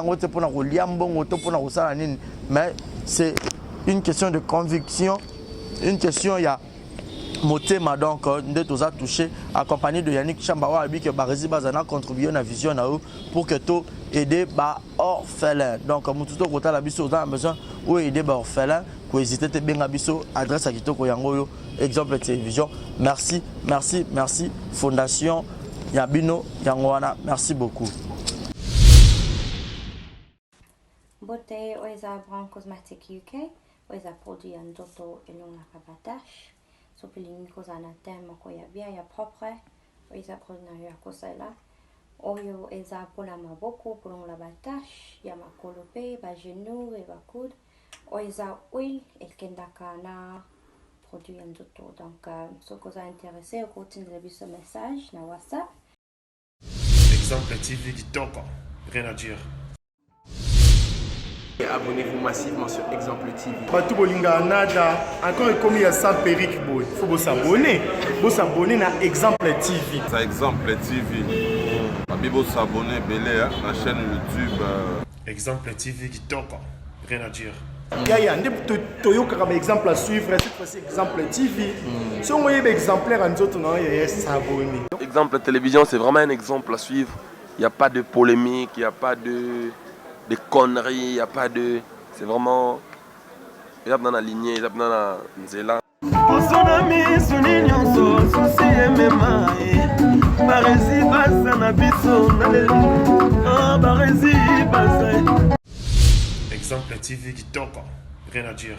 c'est une question de conviction, une question, il y a Motema donc, nous tous a touché, accompagné de Yannick Chambawa, que Barizi Bazana contribué à la vision pour que tout aider les orphelins. Donc, nous tous côté la biso, on a besoin d'aider les orphelins, hésiter te benga biso adresse à kitoko yango yo exemple télévision. Merci, merci, merci Fondation Yabino Yangwana, merci beaucoup. Beauté oiza Brand Cosmetic UK oiza produit en toto elonga kabatash so pilingi kozana tema ko ya bien ya propre oiza produit na ya kosala oyo eza pola maboko polonga batash ya makolope ba genou et ba coude oiza oil elkendaka na produit en toto donc so koza intéressé ko tindre biso message na WhatsApp. Exemple TV kitoko, rien à dire. Abonnez-vous massivement sur Exemple TV. Batou bolinga nada, encore comme il y a ça périque boy. Faut vous s'abonner. Vous s'abonner à Exemple TV. Ça Exemple TV. Vous s'abonner belé à la chaîne YouTube. Exemple TV kitoko, rien à dire. Ya ndé toyoka comme exemple à suivre cette fois-ci Exemple TV. Si on voyait exemplaire en autres non, il y a s'abonner. Exemple télévision, c'est vraiment un exemple à suivre. Il n'y a pas de polémique, il n'y a pas de conneries, il n'y a pas de... C'est vraiment... Il y a dans la lignée, il y a dans la nzela. Exemple TV kitoko, rien à dire.